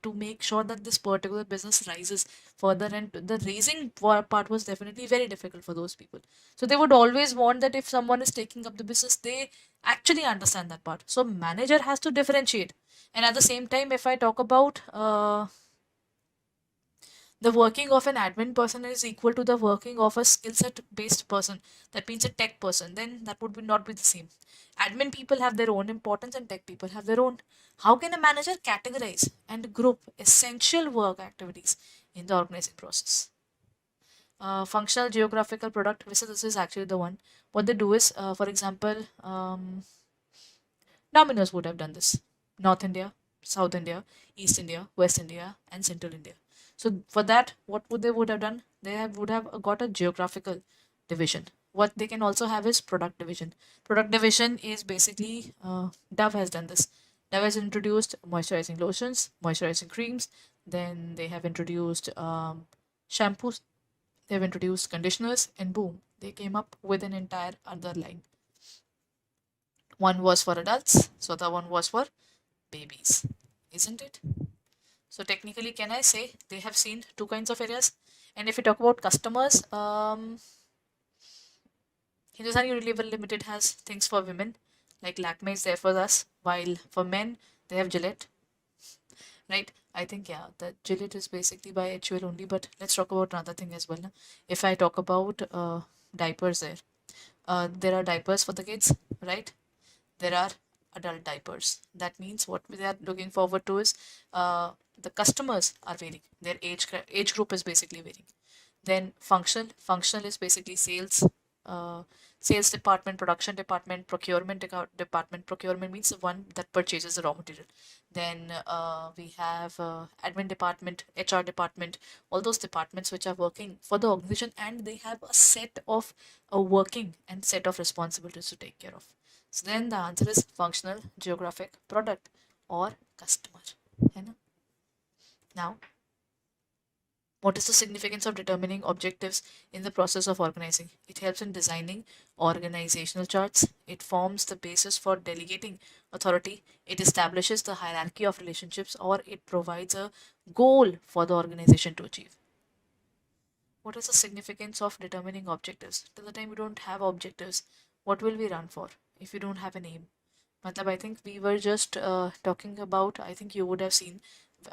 to make sure that this particular business rises further. And the raising part was definitely very difficult for those people. So they would always want that if someone is taking up the business, they actually understand that part. So manager has to differentiate. And at the same time, if I talk about the working of an admin person is equal to the working of a skill set based person, that means a tech person, then that would not be the same. Admin people have their own importance and tech people have their own. How can a manager categorize and group essential work activities in the organizing process? Functional geographical product, this is actually the one. What they do is, for example, Domino's would have done this. North India, South India, East India, West India, and Central India. So for that, what would they would have done? Would have got a geographical division. What they can also have is product division. Product division is basically Dove has done this. Dove has introduced moisturizing lotions, moisturizing creams. Then they have introduced shampoos. They have introduced conditioners, and boom, they came up with an entire other line. One was for adults, so the one was for babies, isn't it? So technically, can I say they have seen two kinds of areas? And if we talk about customers, Hindustan Unilever Limited has things for women, like Lakme is there for us, while for men they have Gillette, right? I think yeah, the Gillette is basically by HUL only. But let's talk about another thing as well. Na? If I talk about diapers, there are diapers for the kids, right? There are adult diapers. That means what we are looking forward to is the customers are varying. Their age group is basically varying. Then functional is basically sales, uh, sales department, production department, department. Procurement means the one that purchases the raw material. Then we have admin department, HR department, all those departments which are working for the organization, and they have a set of working and set of responsibilities to take care of. So then the answer is functional, geographic, product, or customer. है ना? Now, what is the significance of determining objectives in the process of organizing? It helps in designing organizational charts. It forms the basis for delegating authority. It establishes the hierarchy of relationships, or it provides a goal for the organization to achieve. What is the significance of determining objectives? Till the time we don't have objectives, what will we run for if we don't have an aim? Matlab, I think we were just talking about, I think you would have seen,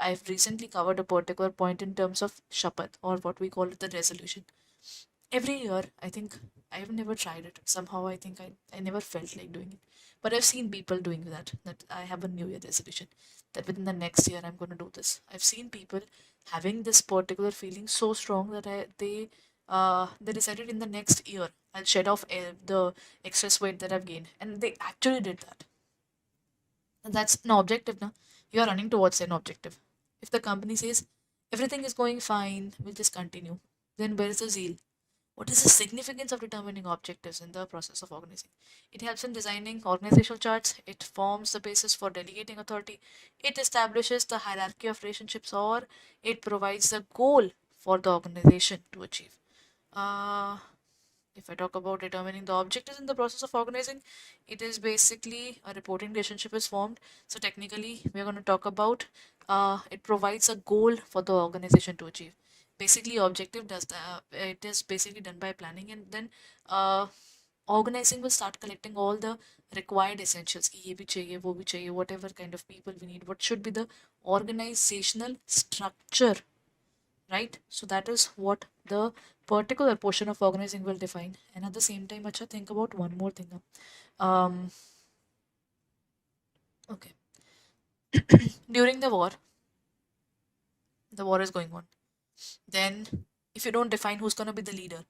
I've recently covered a particular point in terms of shapat, or what we call it the resolution. Every year, I think I've never tried it. Somehow, I think I never felt like doing it. But I've seen people doing that I have a New Year resolution that within the next year I'm going to do this. I've seen people having this particular feeling so strong that they decided in the next year I'll shed off the excess weight that I've gained, and they actually did that. And that's an objective now. You are running towards an objective. If the company says everything is going fine, we'll just continue, then where is the zeal? What is the significance of determining objectives in the process of organizing? It helps in designing organizational charts. It forms the basis for delegating authority. It establishes the hierarchy of relationships, or it provides the goal for the organization to achieve. Uh, if I talk about determining the objectives in the process of organizing, it is basically a reporting relationship is formed. So technically, we're going to talk about it provides a goal for the organization to achieve. Basically, objective does it is basically done by planning, and then uh, organizing will start collecting all the required essentials. कि ये भी चाहिए, वो भी चाहिए, whatever kind of people we need. What should be the organizational structure, right? So that is what the particular portion of organizing will define. And at the same time, acha, think about one more thing. Um, okay. During the war is going on. Then, if you don't define who's going to be the leader,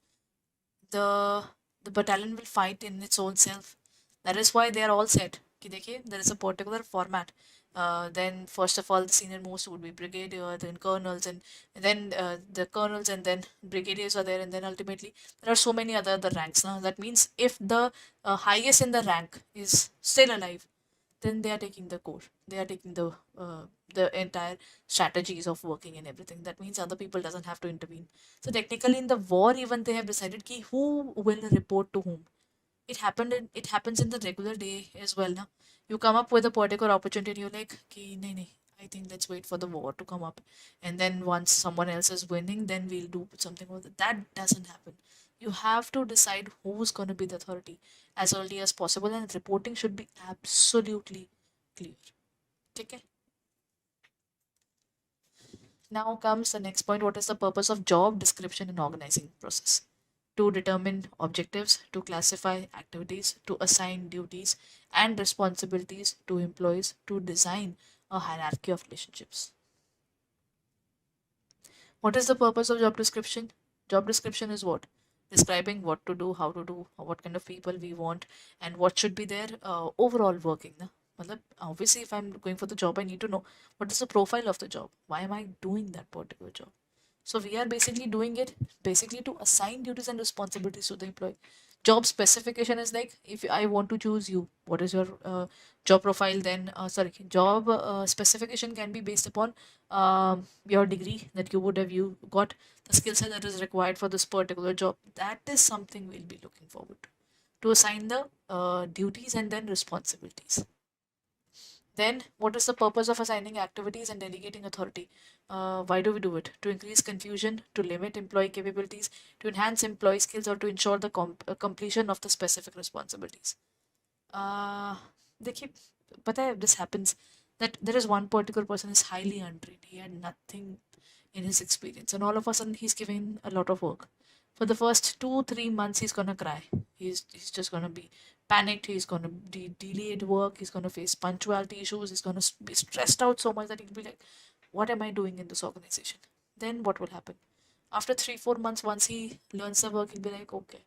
the the battalion will fight in its own self. That is why they are all set. कि देखिए, there is a particular format. Then first of all, the senior most would be brigadier, then colonels, and then the colonels, and then brigadiers are there, and then ultimately there are so many other ranks. Now that means if the highest in the rank is still alive, then they are taking the core. They are taking the entire strategies of working and everything. That means other people doesn't have to intervene. So technically, in the war, even they have decided ki who will report to whom. It happens in the regular day as well. Now you come up with a particular opportunity and you're like, ki nahi, nahi, I think let's wait for the war to come up, and then once someone else is winning, then we'll do something with it. That doesn't happen. You have to decide who's going to be the authority as early as possible, and reporting should be absolutely clear. Okay. Now comes the next point. What is the purpose of job description and organizing process? To determine objectives, to classify activities, to assign duties and responsibilities to employees, to design a hierarchy of relationships. What is the purpose of job description? Job description is what? Describing what to do, how to do, what kind of people we want, and what should be their overall working. Na? Obviously, if I'm going for the job, I need to know what is the profile of the job. Why am I doing that particular job? So we are basically doing it basically to assign duties and responsibilities to the employee. Job specification is like, if I want to choose you, what is your job profile? Then sorry, job specification can be based upon your degree that you would have you got, the skill set that is required for this particular job. That is something we'll be looking forward to assign the duties and then responsibilities. Then, what is the purpose of assigning activities and delegating authority? Why do we do it? To increase confusion, to limit employee capabilities, to enhance employee skills, or to ensure the completion of the specific responsibilities. Uh, they keep, but this happens that there is one particular person is highly untrained. He had nothing in his experience, and all of a sudden he's given a lot of work. For the first 2 3 months, he's gonna cry. He's just gonna be panicked. He's gonna be delayed work. He's gonna face punctuality issues. He's gonna be stressed out so much that he'll be like, "What am I doing in this organization?" Then what will happen? After 3 4 months, once he learns the work, he'll be like, "Okay,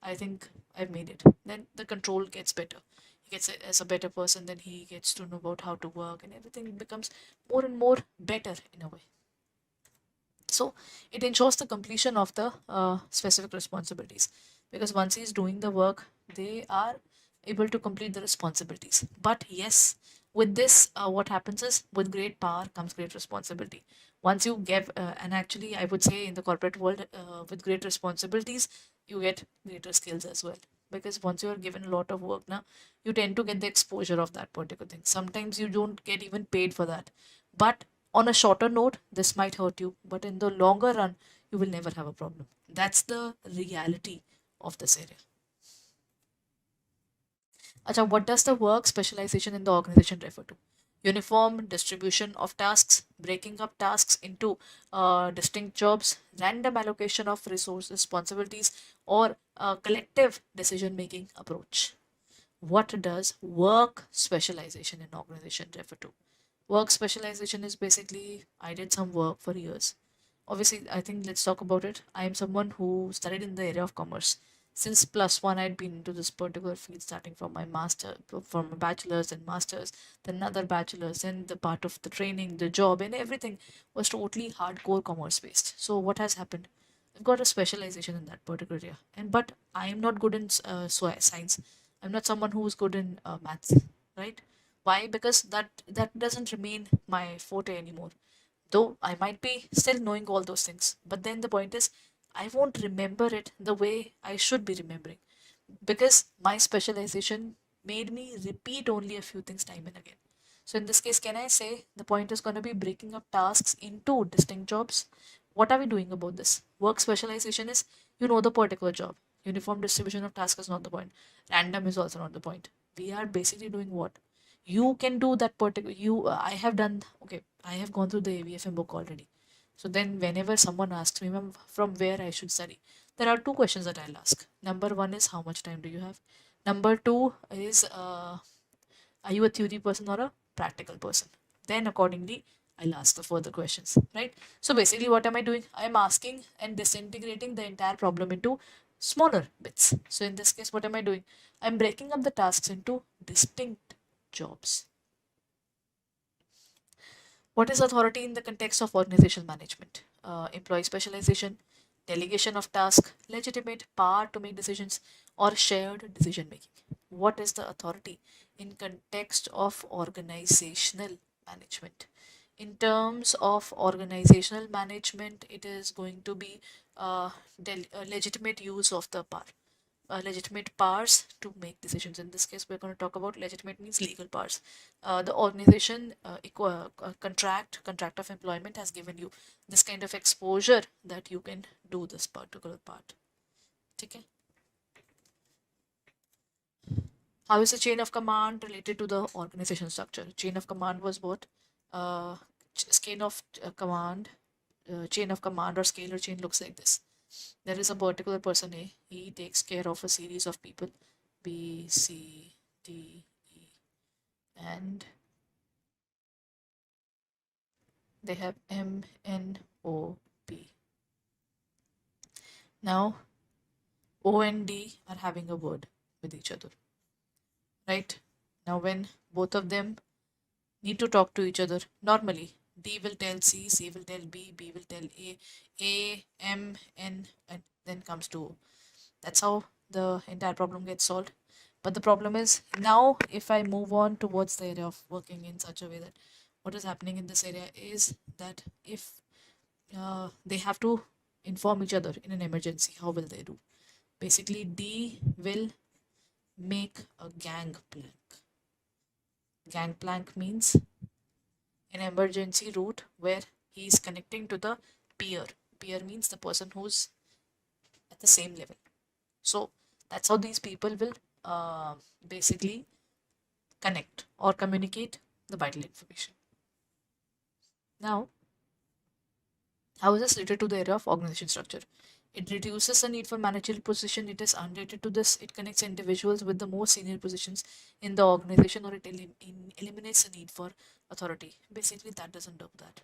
I think I've made it." Then the control gets better. He gets as a better person. Then he gets to know about how to work, and everything becomes more and more better in a way. So it ensures the completion of the specific responsibilities, because once he's doing the work, they are able to complete the responsibilities. But yes, with this, what happens is, with great power comes great responsibility. Once you give, and actually, I would say in the corporate world, with great responsibilities, you get greater skills as well. Because once you are given a lot of work now, you tend to get the exposure of that particular thing. Sometimes you don't get even paid for that. But on a shorter note, this might hurt you, but in the longer run, you will never have a problem. That's the reality of this area. Acha, what does the work specialization in the organization refer to? Uniform distribution of tasks, breaking up tasks into distinct jobs, random allocation of resource responsibilities, or collective decision making approach. What does work specialization in organization refer to? Work specialization is basically, I did some work for years. Obviously, I think let's talk about it. I am someone who studied in the area of commerce. Since plus one, I'd been into this particular field, starting from my master, from my bachelor's and master's, then another bachelor's, and the part of the training, the job, and everything was totally hardcore commerce based. So what has happened? I've got a specialization in that particular area, and but I am not good in science. I'm not someone who is good in maths, right? Why? Because that doesn't remain my forte anymore. Though I might be still knowing all those things, but then the point is, I won't remember it the way I should be remembering, because my specialization made me repeat only a few things time and again. So in this case, can I say the point is going to be breaking up tasks into distinct jobs? What are we doing about this? Work specialization is, you know, the particular job. Uniform distribution of tasks is not the point. Random is also not the point. We are basically doing what? You can do that particular. I have done. Okay, I have gone through the ABFM book already. So then, whenever someone asks me, "Ma'am, from where I should study," there are two questions that I'll ask. Number one is, how much time do you have? Number two is, are you a theory person or a practical person? Then accordingly, I'll ask the further questions, right? So basically, what am I doing? I'm asking and disintegrating the entire problem into smaller bits. So in this case, what am I doing? I'm breaking up the tasks into distinct jobs. What is authority in the context of organizational management? Employee specialization, delegation of task, legitimate power to make decisions, or shared decision making. What is the authority in context of organizational management. In terms of organizational management, it is going to be legitimate use of the power, legitimate powers to make decisions. In this case, we're going to talk about legitimate means legal powers. The organization contract of employment has given you this kind of exposure that you can do this particular part. Okay. How is the chain of command related to the organization structure? Chain of command was what? Uh, chain of command or scalar chain looks like this. There is a particular person A. He takes care of a series of people B, C, D, E, and they have M, N, O, P. Now, O and D are having a word with each other, right? Now, when both of them need to talk to each other, normally D will tell C, C will tell B, B will tell A, M, N, and then comes to O. That's how the entire problem gets solved. But the problem is now, if I move on towards the area of working in such a way that what is happening in this area is that if they have to inform each other in an emergency, how will they do? Basically, D will make a gang plank. Gang plank means an emergency route where he is connecting to the peer. Peer means the person who's at the same level. So that's how these people will basically connect or communicate the vital information. Now, how is this related to the area of organization structure? It reduces the need for managerial position. It is unrelated to this. It connects individuals with the more senior positions in the organization, or it eliminates the need for authority. Basically, that doesn't do that.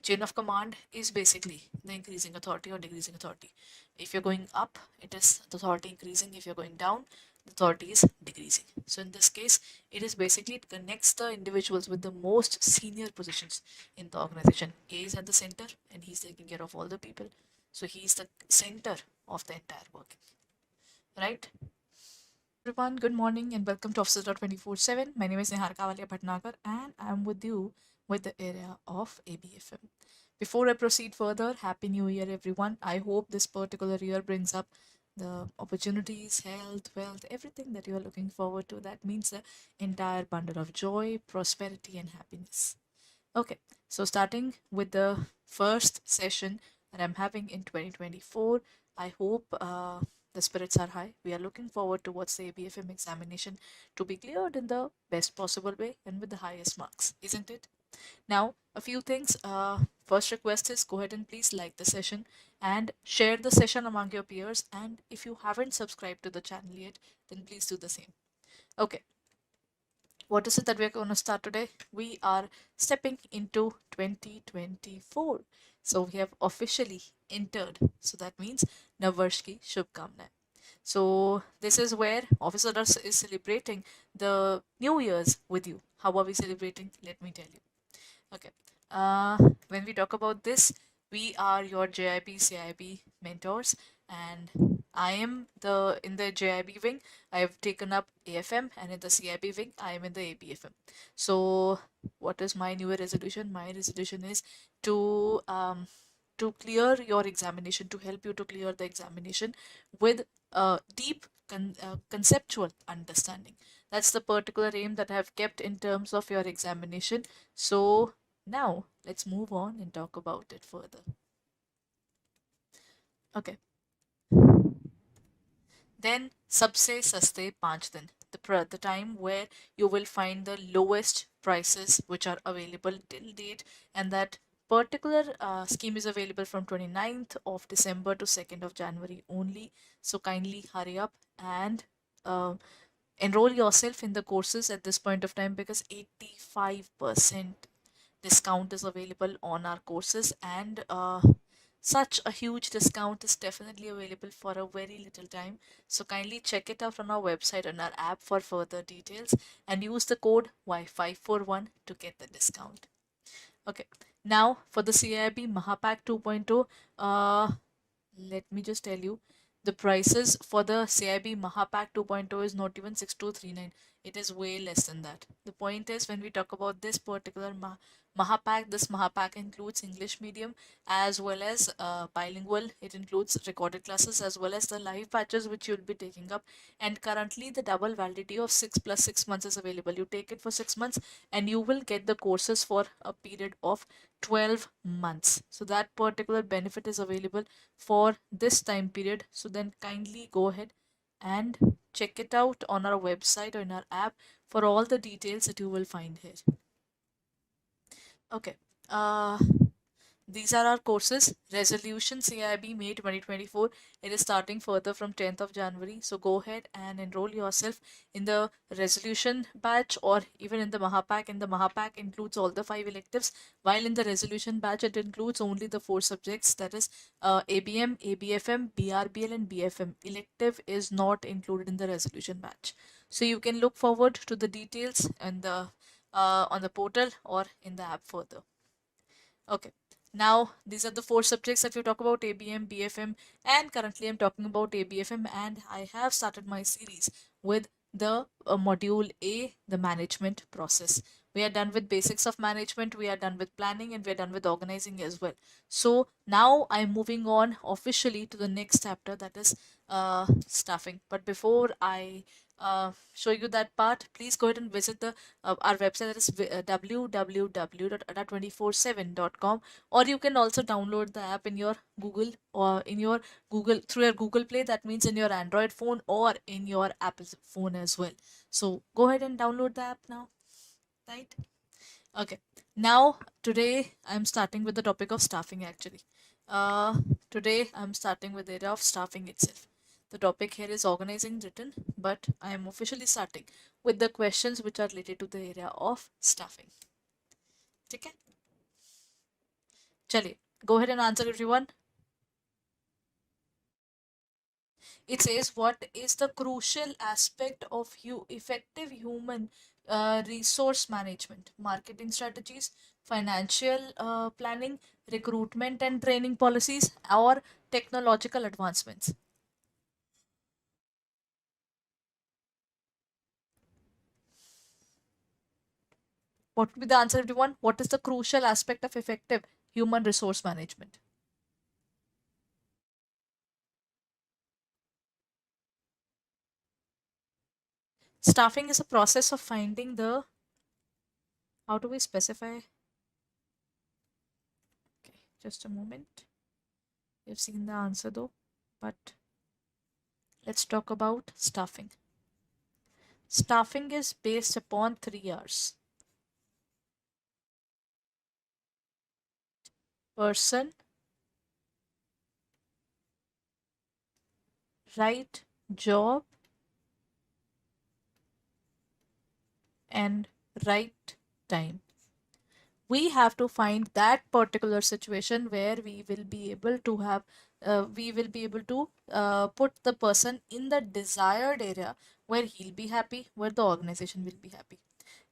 Chain of command is basically the increasing authority or decreasing authority. If you're going up, it is the authority increasing. If you're going down, the authority is decreasing. So in this case, it connects the individuals with the most senior positions in the organization. A is at the center and he's taking care of all the people. So he's the center of the entire working. Right? Everyone, good morning and welcome to Officer 24/7. My name is Niharika Walia Bhatnagar and I'm with you with the area of ABFM. Before I proceed further, Happy New Year, everyone. I hope this particular year brings up the opportunities, health, wealth, everything that you are looking forward to. That means the entire bundle of joy, prosperity, and happiness. Okay, so starting with the first session that I'm having in 2024, I hope the spirits are high. We are looking forward towards the ABFM examination to be cleared in the best possible way and with the highest marks, isn't it? Now, a few things. First request is go ahead and please like the session and share the session among your peers. And if you haven't subscribed to the channel yet, then please do the same. Okay, what is it that we're going to start today? We are stepping into 2024. So we have officially entered. So that means Navavarsh ki Shubhkamnaएं. So this is where Officer Russ is celebrating the New Year's with you. How are we celebrating? Let me tell you. Okay. When we talk about this, we are your JIB CIB mentors, and I am the in the JIB wing. I have taken up AFM, and in the CIB wing, I am in the ABFM. So, what is my new resolution? My resolution is to clear your examination, to help you to clear the examination with deep conceptual understanding. That's the particular aim that I have kept in terms of your examination. So now let's move on and talk about it further. Okay. Then सबसे सस्ते 5 दिन, the time where you will find the lowest prices which are available till date, and that particular scheme is available from 29th of December to 2nd of January only. So kindly hurry up and uh, enroll yourself in the courses at this point of time, because 85% discount is available on our courses, and such a huge discount is definitely available for a very little time. So kindly check it out on our website and our app for further details, and use the code Y541 to get the discount. Okay, now for the CIB Mahapack 2.0, let me just tell you, the prices for the CIB Mahapack 2.0 is not even 6239. It is way less than that. The point is, when we talk about this particular Mahapack, this Mahapack includes English medium as well as bilingual. It includes recorded classes as well as the live batches which you'll be taking up. And currently, the double validity of 6 plus 6 months is available. You take it for 6 months and you will get the courses for a period of 12 months. So that particular benefit is available for this time period. So then kindly go ahead and check it out on our website or in our app for all the details that you will find here. Okay. Uh, these are our courses. Resolution CIB May 2024. It is starting further from 10th of January. So go ahead and enroll yourself in the resolution batch or even in the Mahapack. And the Mahapack includes all the 5 electives, while in the resolution batch it includes only the 4 subjects, that is ABM, ABFM, BRBL, and BFM. Elective is not included in the resolution batch. So you can look forward to the details and the on the portal or in the app further. Okay. Now, these are the 4 subjects that we talk about: ABM, BFM, and currently I'm talking about ABFM, and I have started my series with the module A, the management process. We are done with basics of management, we are done with planning, and we are done with organizing as well. So now I'm moving on officially to the next chapter, that is staffing. But before I show you that part, please go ahead and visit the our website, that is www.ada247.com, or you can also download the app in your Google or in your Google through your Google Play. That means in your Android phone or in your Apple phone as well. So go ahead and download the app now, right? Okay. Now, today I'm starting with the topic of staffing actually. Uh, Today I'm starting with the area of staffing itself. The topic here is organizing written, but I am officially starting with the questions which are related to the area of staffing. Okay? Chaliye, go ahead and answer everyone. It says, what is the crucial aspect of effective human resource management? Marketing strategies, financial planning, recruitment and training policies, or technological advancements? What would be the answer, everyone? What is the crucial aspect of effective human resource management? Staffing is a process of finding the, how do we specify? Okay, just a moment. You've seen the answer though, but let's talk about staffing. Staffing is based upon 3 R's: person, right job, and right time. We have to find that particular situation where we will be able to put the person in the desired area where he'll be happy, where the organization will be happy.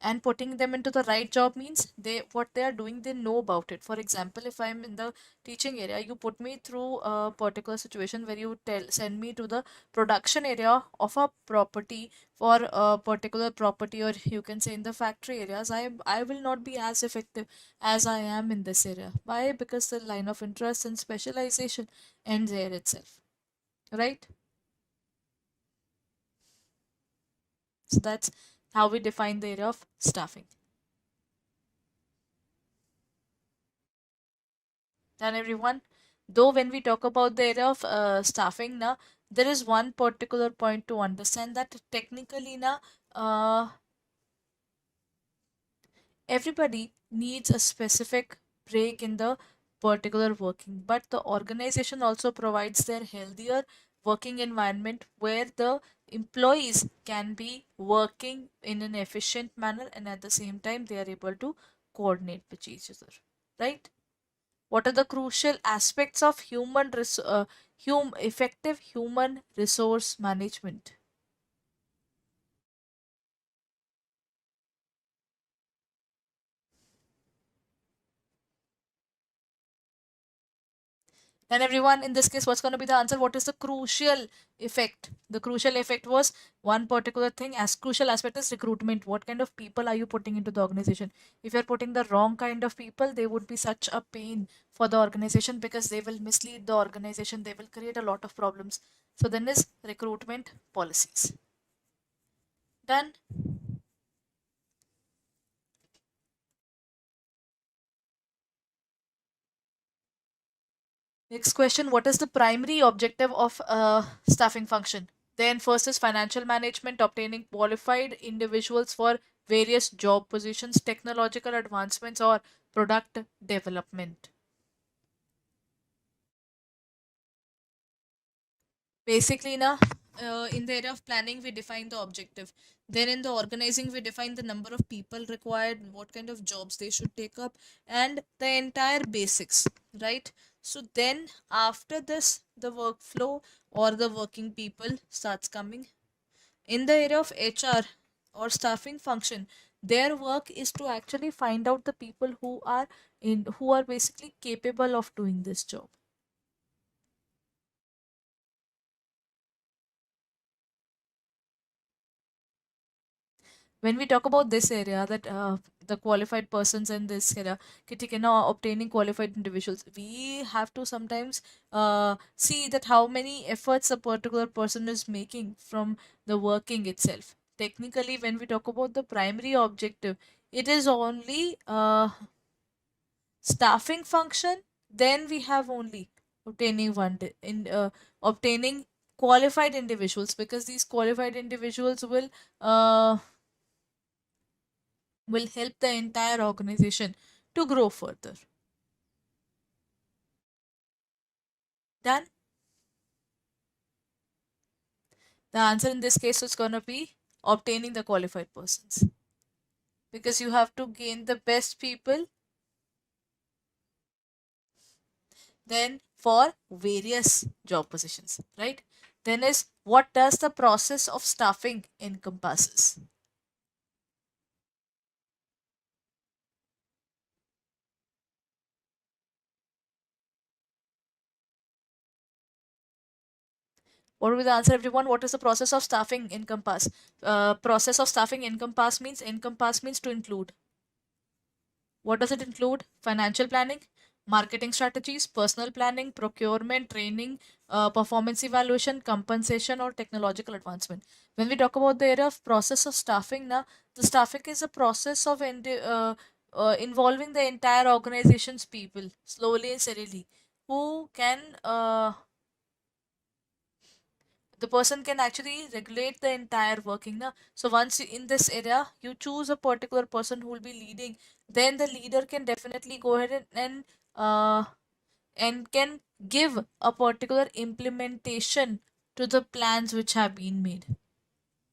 And putting them into the right job means they what they are doing, they know about it. For example, if I'm in the teaching area, you put me through a particular situation where you send me to the production area of a property for a particular property, or you can say in the factory areas, I will not be as effective as I am in this area. Why? Because the line of interest and specialization ends there itself, right? So that's how we define the area of staffing. Done, everyone? Though when we talk about the area of staffing now, there is one particular point to understand, that technically now everybody needs a specific break in the particular working, but the organization also provides their healthier working environment where the employees can be working in an efficient manner, and at the same time they are able to coordinate with each other, right? What are the crucial aspects of effective human resource management? And everyone, in this case, what's going to be the answer? What is the crucial effect? The crucial effect was one particular thing. As crucial aspect is recruitment. What kind of people are you putting into the organization? If you're putting the wrong kind of people, they would be such a pain for the organization because they will mislead the organization. They will create a lot of problems. So then is recruitment policies. Done. Next question, what is the primary objective of a staffing function? Then first is financial management, obtaining qualified individuals for various job positions, technological advancements, or product development. Basically, in the area of planning, we define the objective. Then in the organizing, we define the number of people required, what kind of jobs they should take up, and the entire basics, right? So then after this, the workflow or the working people starts coming. In the area of HR or staffing function, their work is to actually find out the people who are basically capable of doing this job. When we talk about this area, that the qualified persons in this area, obtaining qualified individuals, we have to sometimes see that how many efforts a particular person is making from the working itself. Technically, when we talk about the primary objective, it is only staffing function. Then we have only obtaining obtaining qualified individuals, because these qualified individuals uh, will help the entire organization to grow further. Then the answer in this case is going to be obtaining the qualified persons, because you have to gain the best people then for various job positions, right? Then is, what does the process of staffing encompasses? What will be the answer, everyone? What is the process of staffing encompass? Process of staffing encompass means to include. What does it include? Financial planning, marketing strategies, personal planning, procurement, training, performance evaluation, compensation, or technological advancement. When we talk about the area of process of staffing, now the staffing is a process of involving the entire organization's people slowly and steadily, who can the person can actually regulate the entire working now. So once in this area you choose a particular person who will be leading, then the leader can definitely go ahead uh, and can give a particular implementation to the plans which have been made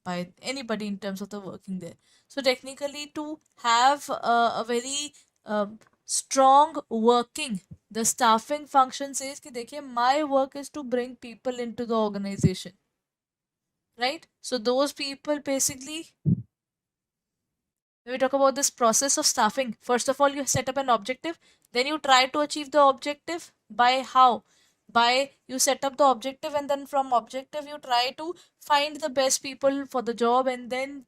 by anybody in terms of the working there. So technically, to have a very strong working, the staffing function says कि देखिए, my work is to bring people into the organization, right? So those people basically, when we talk about this process of staffing, first of all, you set up an objective, then you try to achieve the objective by how? By you set up the objective, and then from objective you try to find the best people for the job, and then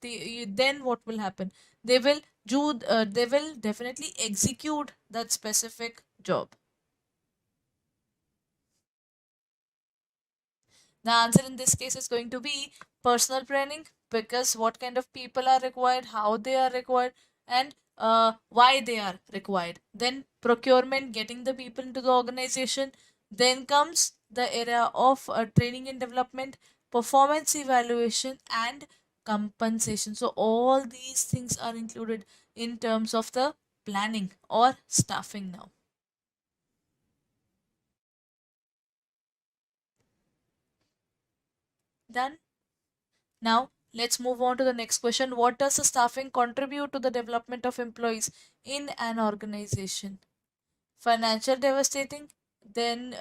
what will happen? They will definitely execute that specific job. The answer in this case is going to be personal planning, because what kind of people are required, how they are required, and why they are required. Then procurement, getting the people into the organization. Then comes the area of training and development, performance evaluation, and compensation. So all these things are included in terms of the planning or staffing now. Done. Now, let's move on to the next question. What does the staffing contribute to the development of employees in an organization? Financial devastating, then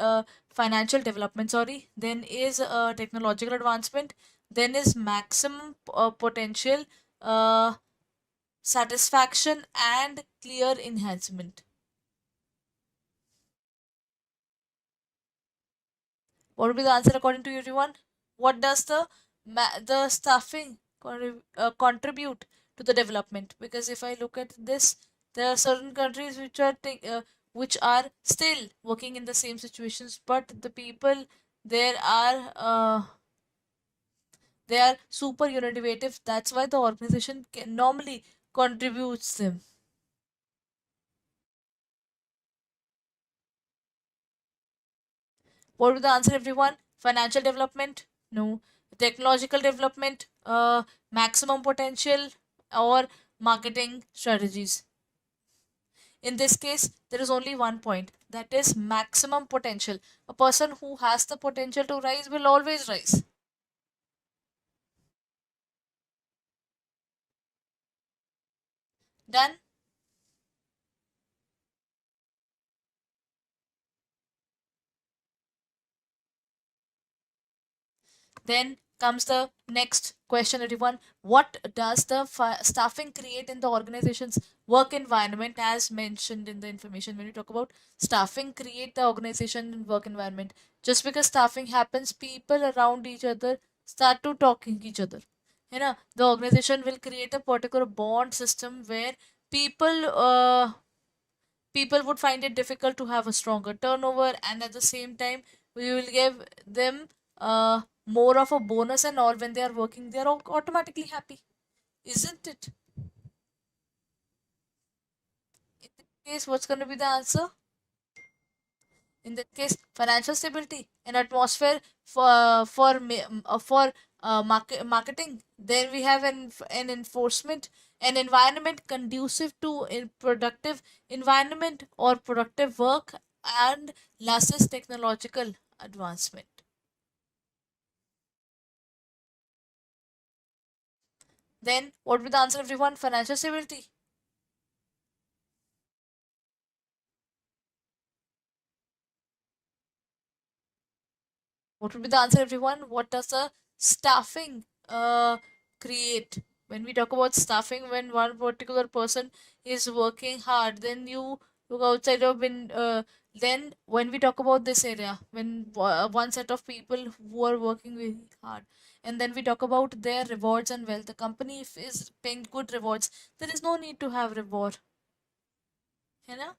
financial development, sorry, then is technological advancement, then is maximum potential uh, satisfaction and clear enhancement. What would be the answer according to you, everyone? What does the staffing contribute to the development? Because if I look at this, there are certain countries which are still working in the same situations, but the people there they are super innovative. That's why the organization normally contributes them. What would the answer, everyone? Financial development? No. Technological development? Maximum potential? Or marketing strategies? In this case, there is only one point, that is maximum potential. A person who has the potential to rise will always rise. Done? Then comes the next question, everyone. What does the staffing create in the organization's work environment? As mentioned in the information, when we talk about staffing, create the organization and work environment. Just because staffing happens, people around each other start to talking each other. You know, the organization will create a particular bond system where people people would find it difficult to have a stronger turnover, and at the same time we will give them more of a bonus and all. When they are working, they are automatically happy, isn't it? In this case, what's going to be the answer? In that case, financial stability, an atmosphere for marketing. Then we have an enforcement, an environment conducive to a productive environment or productive work, and last is technological advancement. Then what would be the answer, everyone? Financial stability. What would be the answer, everyone? What does the staffing create? When we talk about staffing, when one particular person is working hard, then you look outside of then when we talk about this area, when one set of people who are working very hard, and then we talk about their rewards and wealth. The company if is paying good rewards, there is no need to have reward. You know?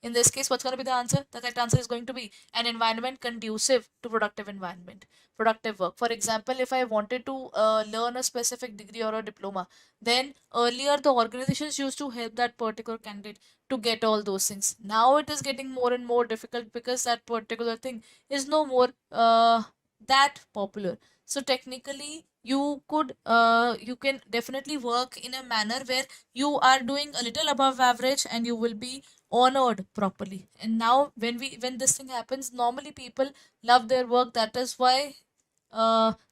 In this case, what's going to be the answer? The correct answer is going to be an environment conducive to productive environment, productive work. For example, if I wanted to learn a specific degree or a diploma, then earlier the organizations used to help that particular candidate to get all those things. Now it is getting more and more difficult because that particular thing is no more that popular. So technically, you can definitely work in a manner where you are doing a little above average and you will be honored properly. And now when this thing happens, normally people love their work. That is why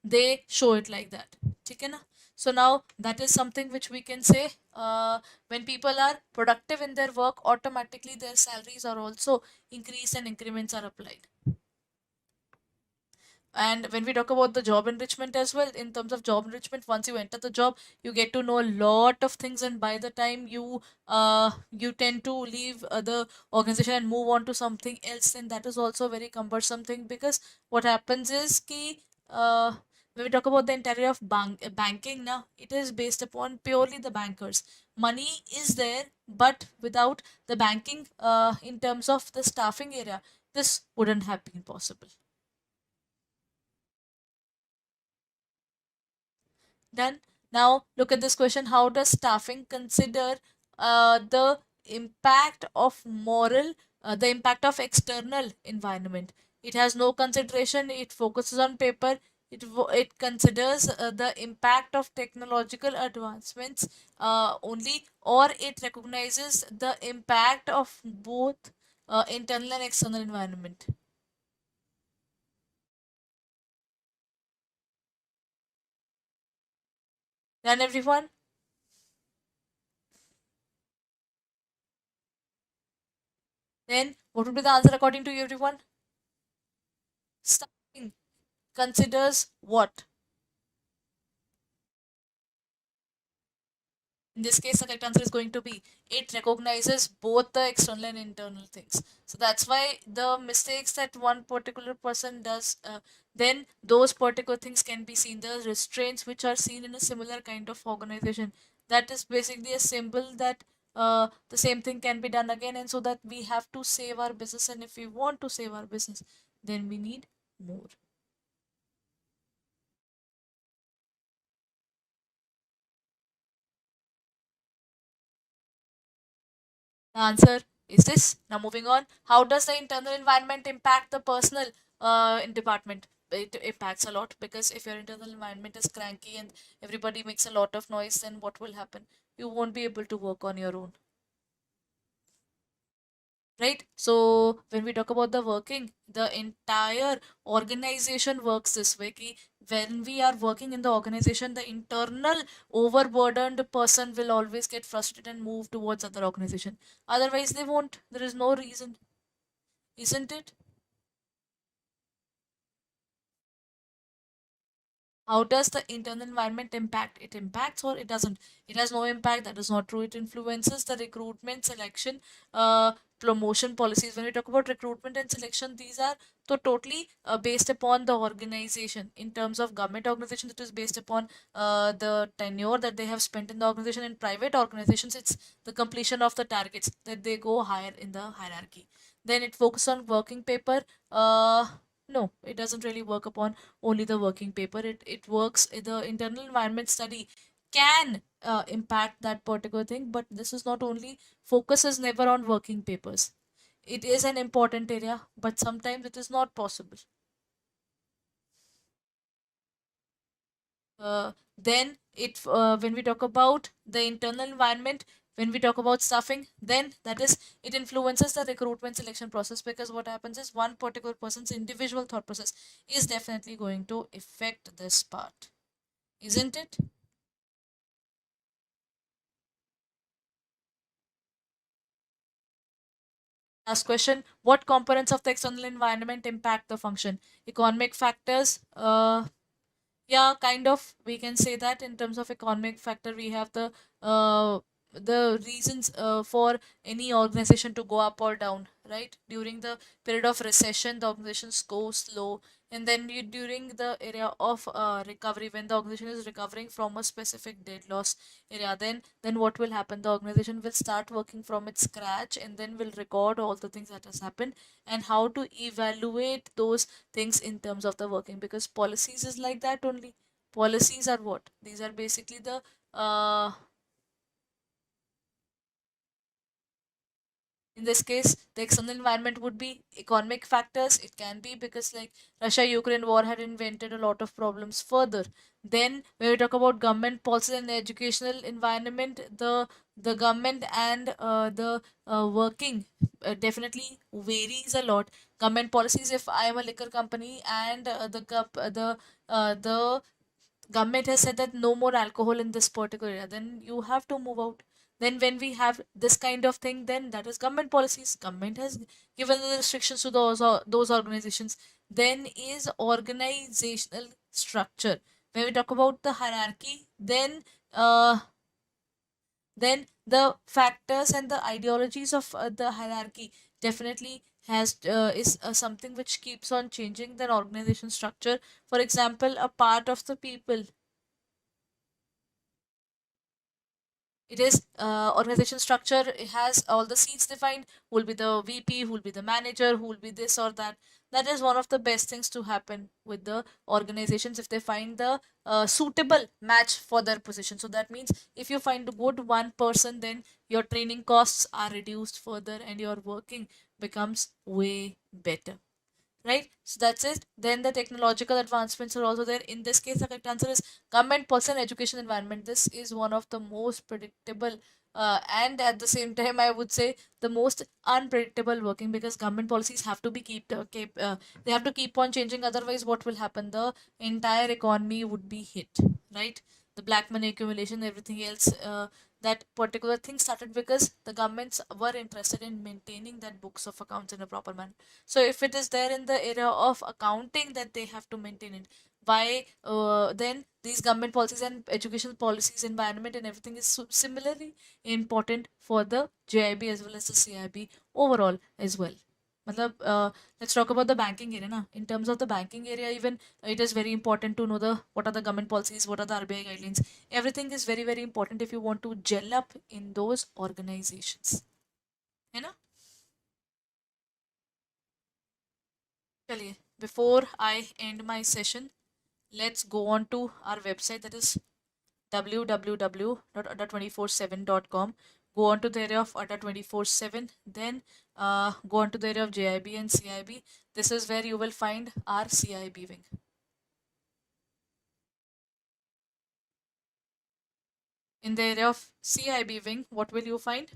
they show it like that. ठीक है ना? So now that is something which we can say, when people are productive in their work, automatically their salaries are also increased and increments are applied. And when we talk about the job enrichment as well, in terms of job enrichment, once you enter the job, you get to know a lot of things, and by the time you tend to leave the organization and move on to something else, then that is also a very cumbersome thing. Because what happens is ki when we talk about the entire of banking now, it is based upon purely the bankers. Money is there, but without the banking, in terms of the staffing area, this wouldn't have been possible. Done. Now look at this question. How does staffing consider impact of moral, the impact of external environment? It has no consideration. It focuses on paper. It considers the impact of technological advancements only, or it recognizes the impact of both internal and external environment. Done, everyone? Then what would be the answer according to you, everyone? Staffing considers what? In this case, the correct answer is going to be it recognizes both the external and internal things. So that's why the mistakes that one particular person does, then those particular things can be seen. The restraints which are seen in a similar kind of organization, that is basically a symbol that the same thing can be done again, and so that we have to save our business. And if we want to save our business, then we need more. The answer is this. Now, moving on. How does the internal environment impact the personal department? It impacts a lot, because if your internal environment is cranky and everybody makes a lot of noise, then what will happen? You won't be able to work on your own, right? So when we talk about the working, the entire organization works this way. When we are working in the organization, the internal overburdened person will always get frustrated and move towards other organization. Otherwise they won't. There is no reason, isn't it? How does the internal environment impact? It impacts or it doesn't? It has no impact. That is not true. It influences the recruitment, selection, promotion policies. When we talk about recruitment and selection, these are totally based upon the organization. In terms of government organizations, it is based upon the tenure that they have spent in the organization. In private organizations, it's the completion of the targets that they go higher in the hierarchy. Then it focuses on working paper. No, it doesn't really work upon only the working paper. It works, the internal environment study can impact that particular thing, but this is not only, focus is never on working papers. It is an important area, but sometimes it is not possible. Then it when we talk about the internal environment, when we talk about stuffing, then that is, it influences the recruitment selection process, because what happens is one particular person's individual thought process is definitely going to affect this part, isn't it? Last question. What components of the external environment impact the function? Economic factors. Yeah, kind of. We can say that in terms of economic factor, we have uh, the reasons for any organization to go up or down, right? During the period of recession, the organizations go slow, and then during the area of recovery, when the organization is recovering from a specific debt loss area, then what will happen? The organization will start working from its scratch, and then will record all the things that has happened and how to evaluate those things in terms of the working, because policies is like that only. Policies are what? These are basically the in this case, the external environment would be economic factors. It can be because, like, Russia-Ukraine war had invented a lot of problems further. Then when we talk about government policy and the educational environment, the government and the working definitely varies a lot. Government policies, if I am a liquor company and the government has said that no more alcohol in this particular area, then you have to move out. Then when we have this kind of thing, then that is government policies. Government has given the restrictions to those organizations. Then is organizational structure. When we talk about the hierarchy, then the factors and the ideologies of the hierarchy definitely has is something which keeps on changing the organization structure. For example, a part of the people, it is organization structure, it has all the seats defined, who will be the VP, who will be the manager, who will be this or that. That is one of the best things to happen with the organizations, if they find the suitable match for their position. So that means if you find a good one person, then your training costs are reduced further and your working becomes way better, right? So that's it. Then the technological advancements are also there. In this case, the correct answer is government, person, education environment. This is one of the most predictable and at the same time, I would say, the most unpredictable working, because government policies have to be they have to keep on changing. Otherwise, what will happen? The entire economy would be hit, right? the black money accumulation, everything else. That particular thing started because the governments were interested in maintaining that books of accounts in a proper manner. So if it is there in the area of accounting that they have to maintain it, why then these government policies and educational policies, environment and everything is similarly important for the JIB as well as the CIB overall as well. मतलब let's talk about the banking area na. In terms of the banking area, even it is very important to know the what are the government policies, what are the RBI guidelines. Everything is very very important if you want to gel up in those organizations, है ना? चलिए, before I end my session, let's go on to our website, that is www.adda247.com. Go on to the area of Adda 24/7, then go on to the area of JIB and CIB. This is where you will find our CIB wing. In the area of CIB wing, what will you find?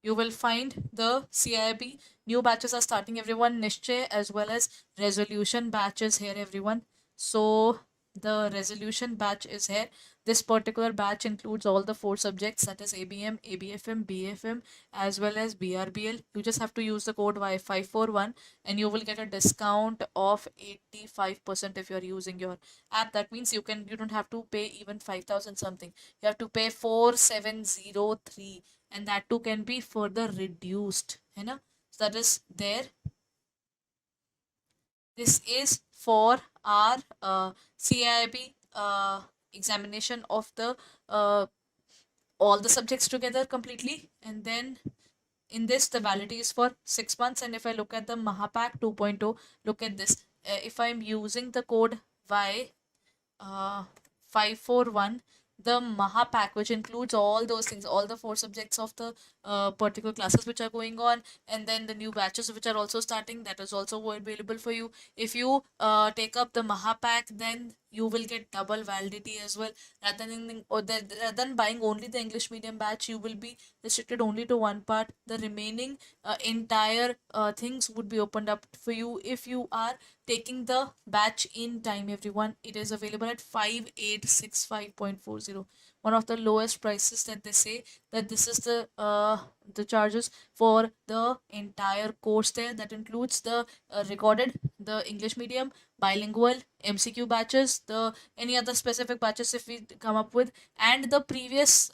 You will find the CIB new batches are starting, everyone. Nishchay as well as resolution batches here, everyone. So the resolution batch is here. This particular batch includes all the four subjects, that is ABM, ABFM, BFM as well as BRBL. You just have to use the code Y541 and you will get a discount of 85% if you are using your app. That means you don't have to pay even 5,000 something. You have to pay 4703, and that too can be further reduced, है ना? So that is there. This is for our CIB examination of the all the subjects together completely, and then in this the validity is for 6 months. And if I look at the Mahapack 2.0, look at this. If I'm using the code Y uh, 541, the Mahapack, which includes all those things, all the four subjects of the particular classes which are going on, and then the new batches which are also starting, that is also available for you. If you take up the Mahapack, then you will get double validity as well. Rather than buying only the English medium batch, you will be restricted only to one part. The remaining entire things would be opened up for you if you are taking the batch in time, everyone. It is available at 5865.40, one of the lowest prices that they say, that this is the charges for the entire course there. That includes the recorded, the English medium, bilingual, MCQ batches, the any other specific batches if we come up with, and the previous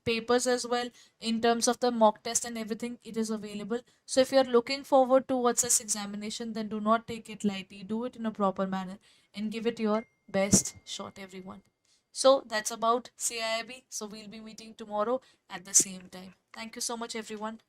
papers as well. In terms of the mock test and everything, it is available. So if you're looking forward towards this examination, then do not take it lightly. Do it in a proper manner and give it your best shot, everyone. So that's about CIIB. So we'll be meeting tomorrow at the same time. Thank you so much, everyone.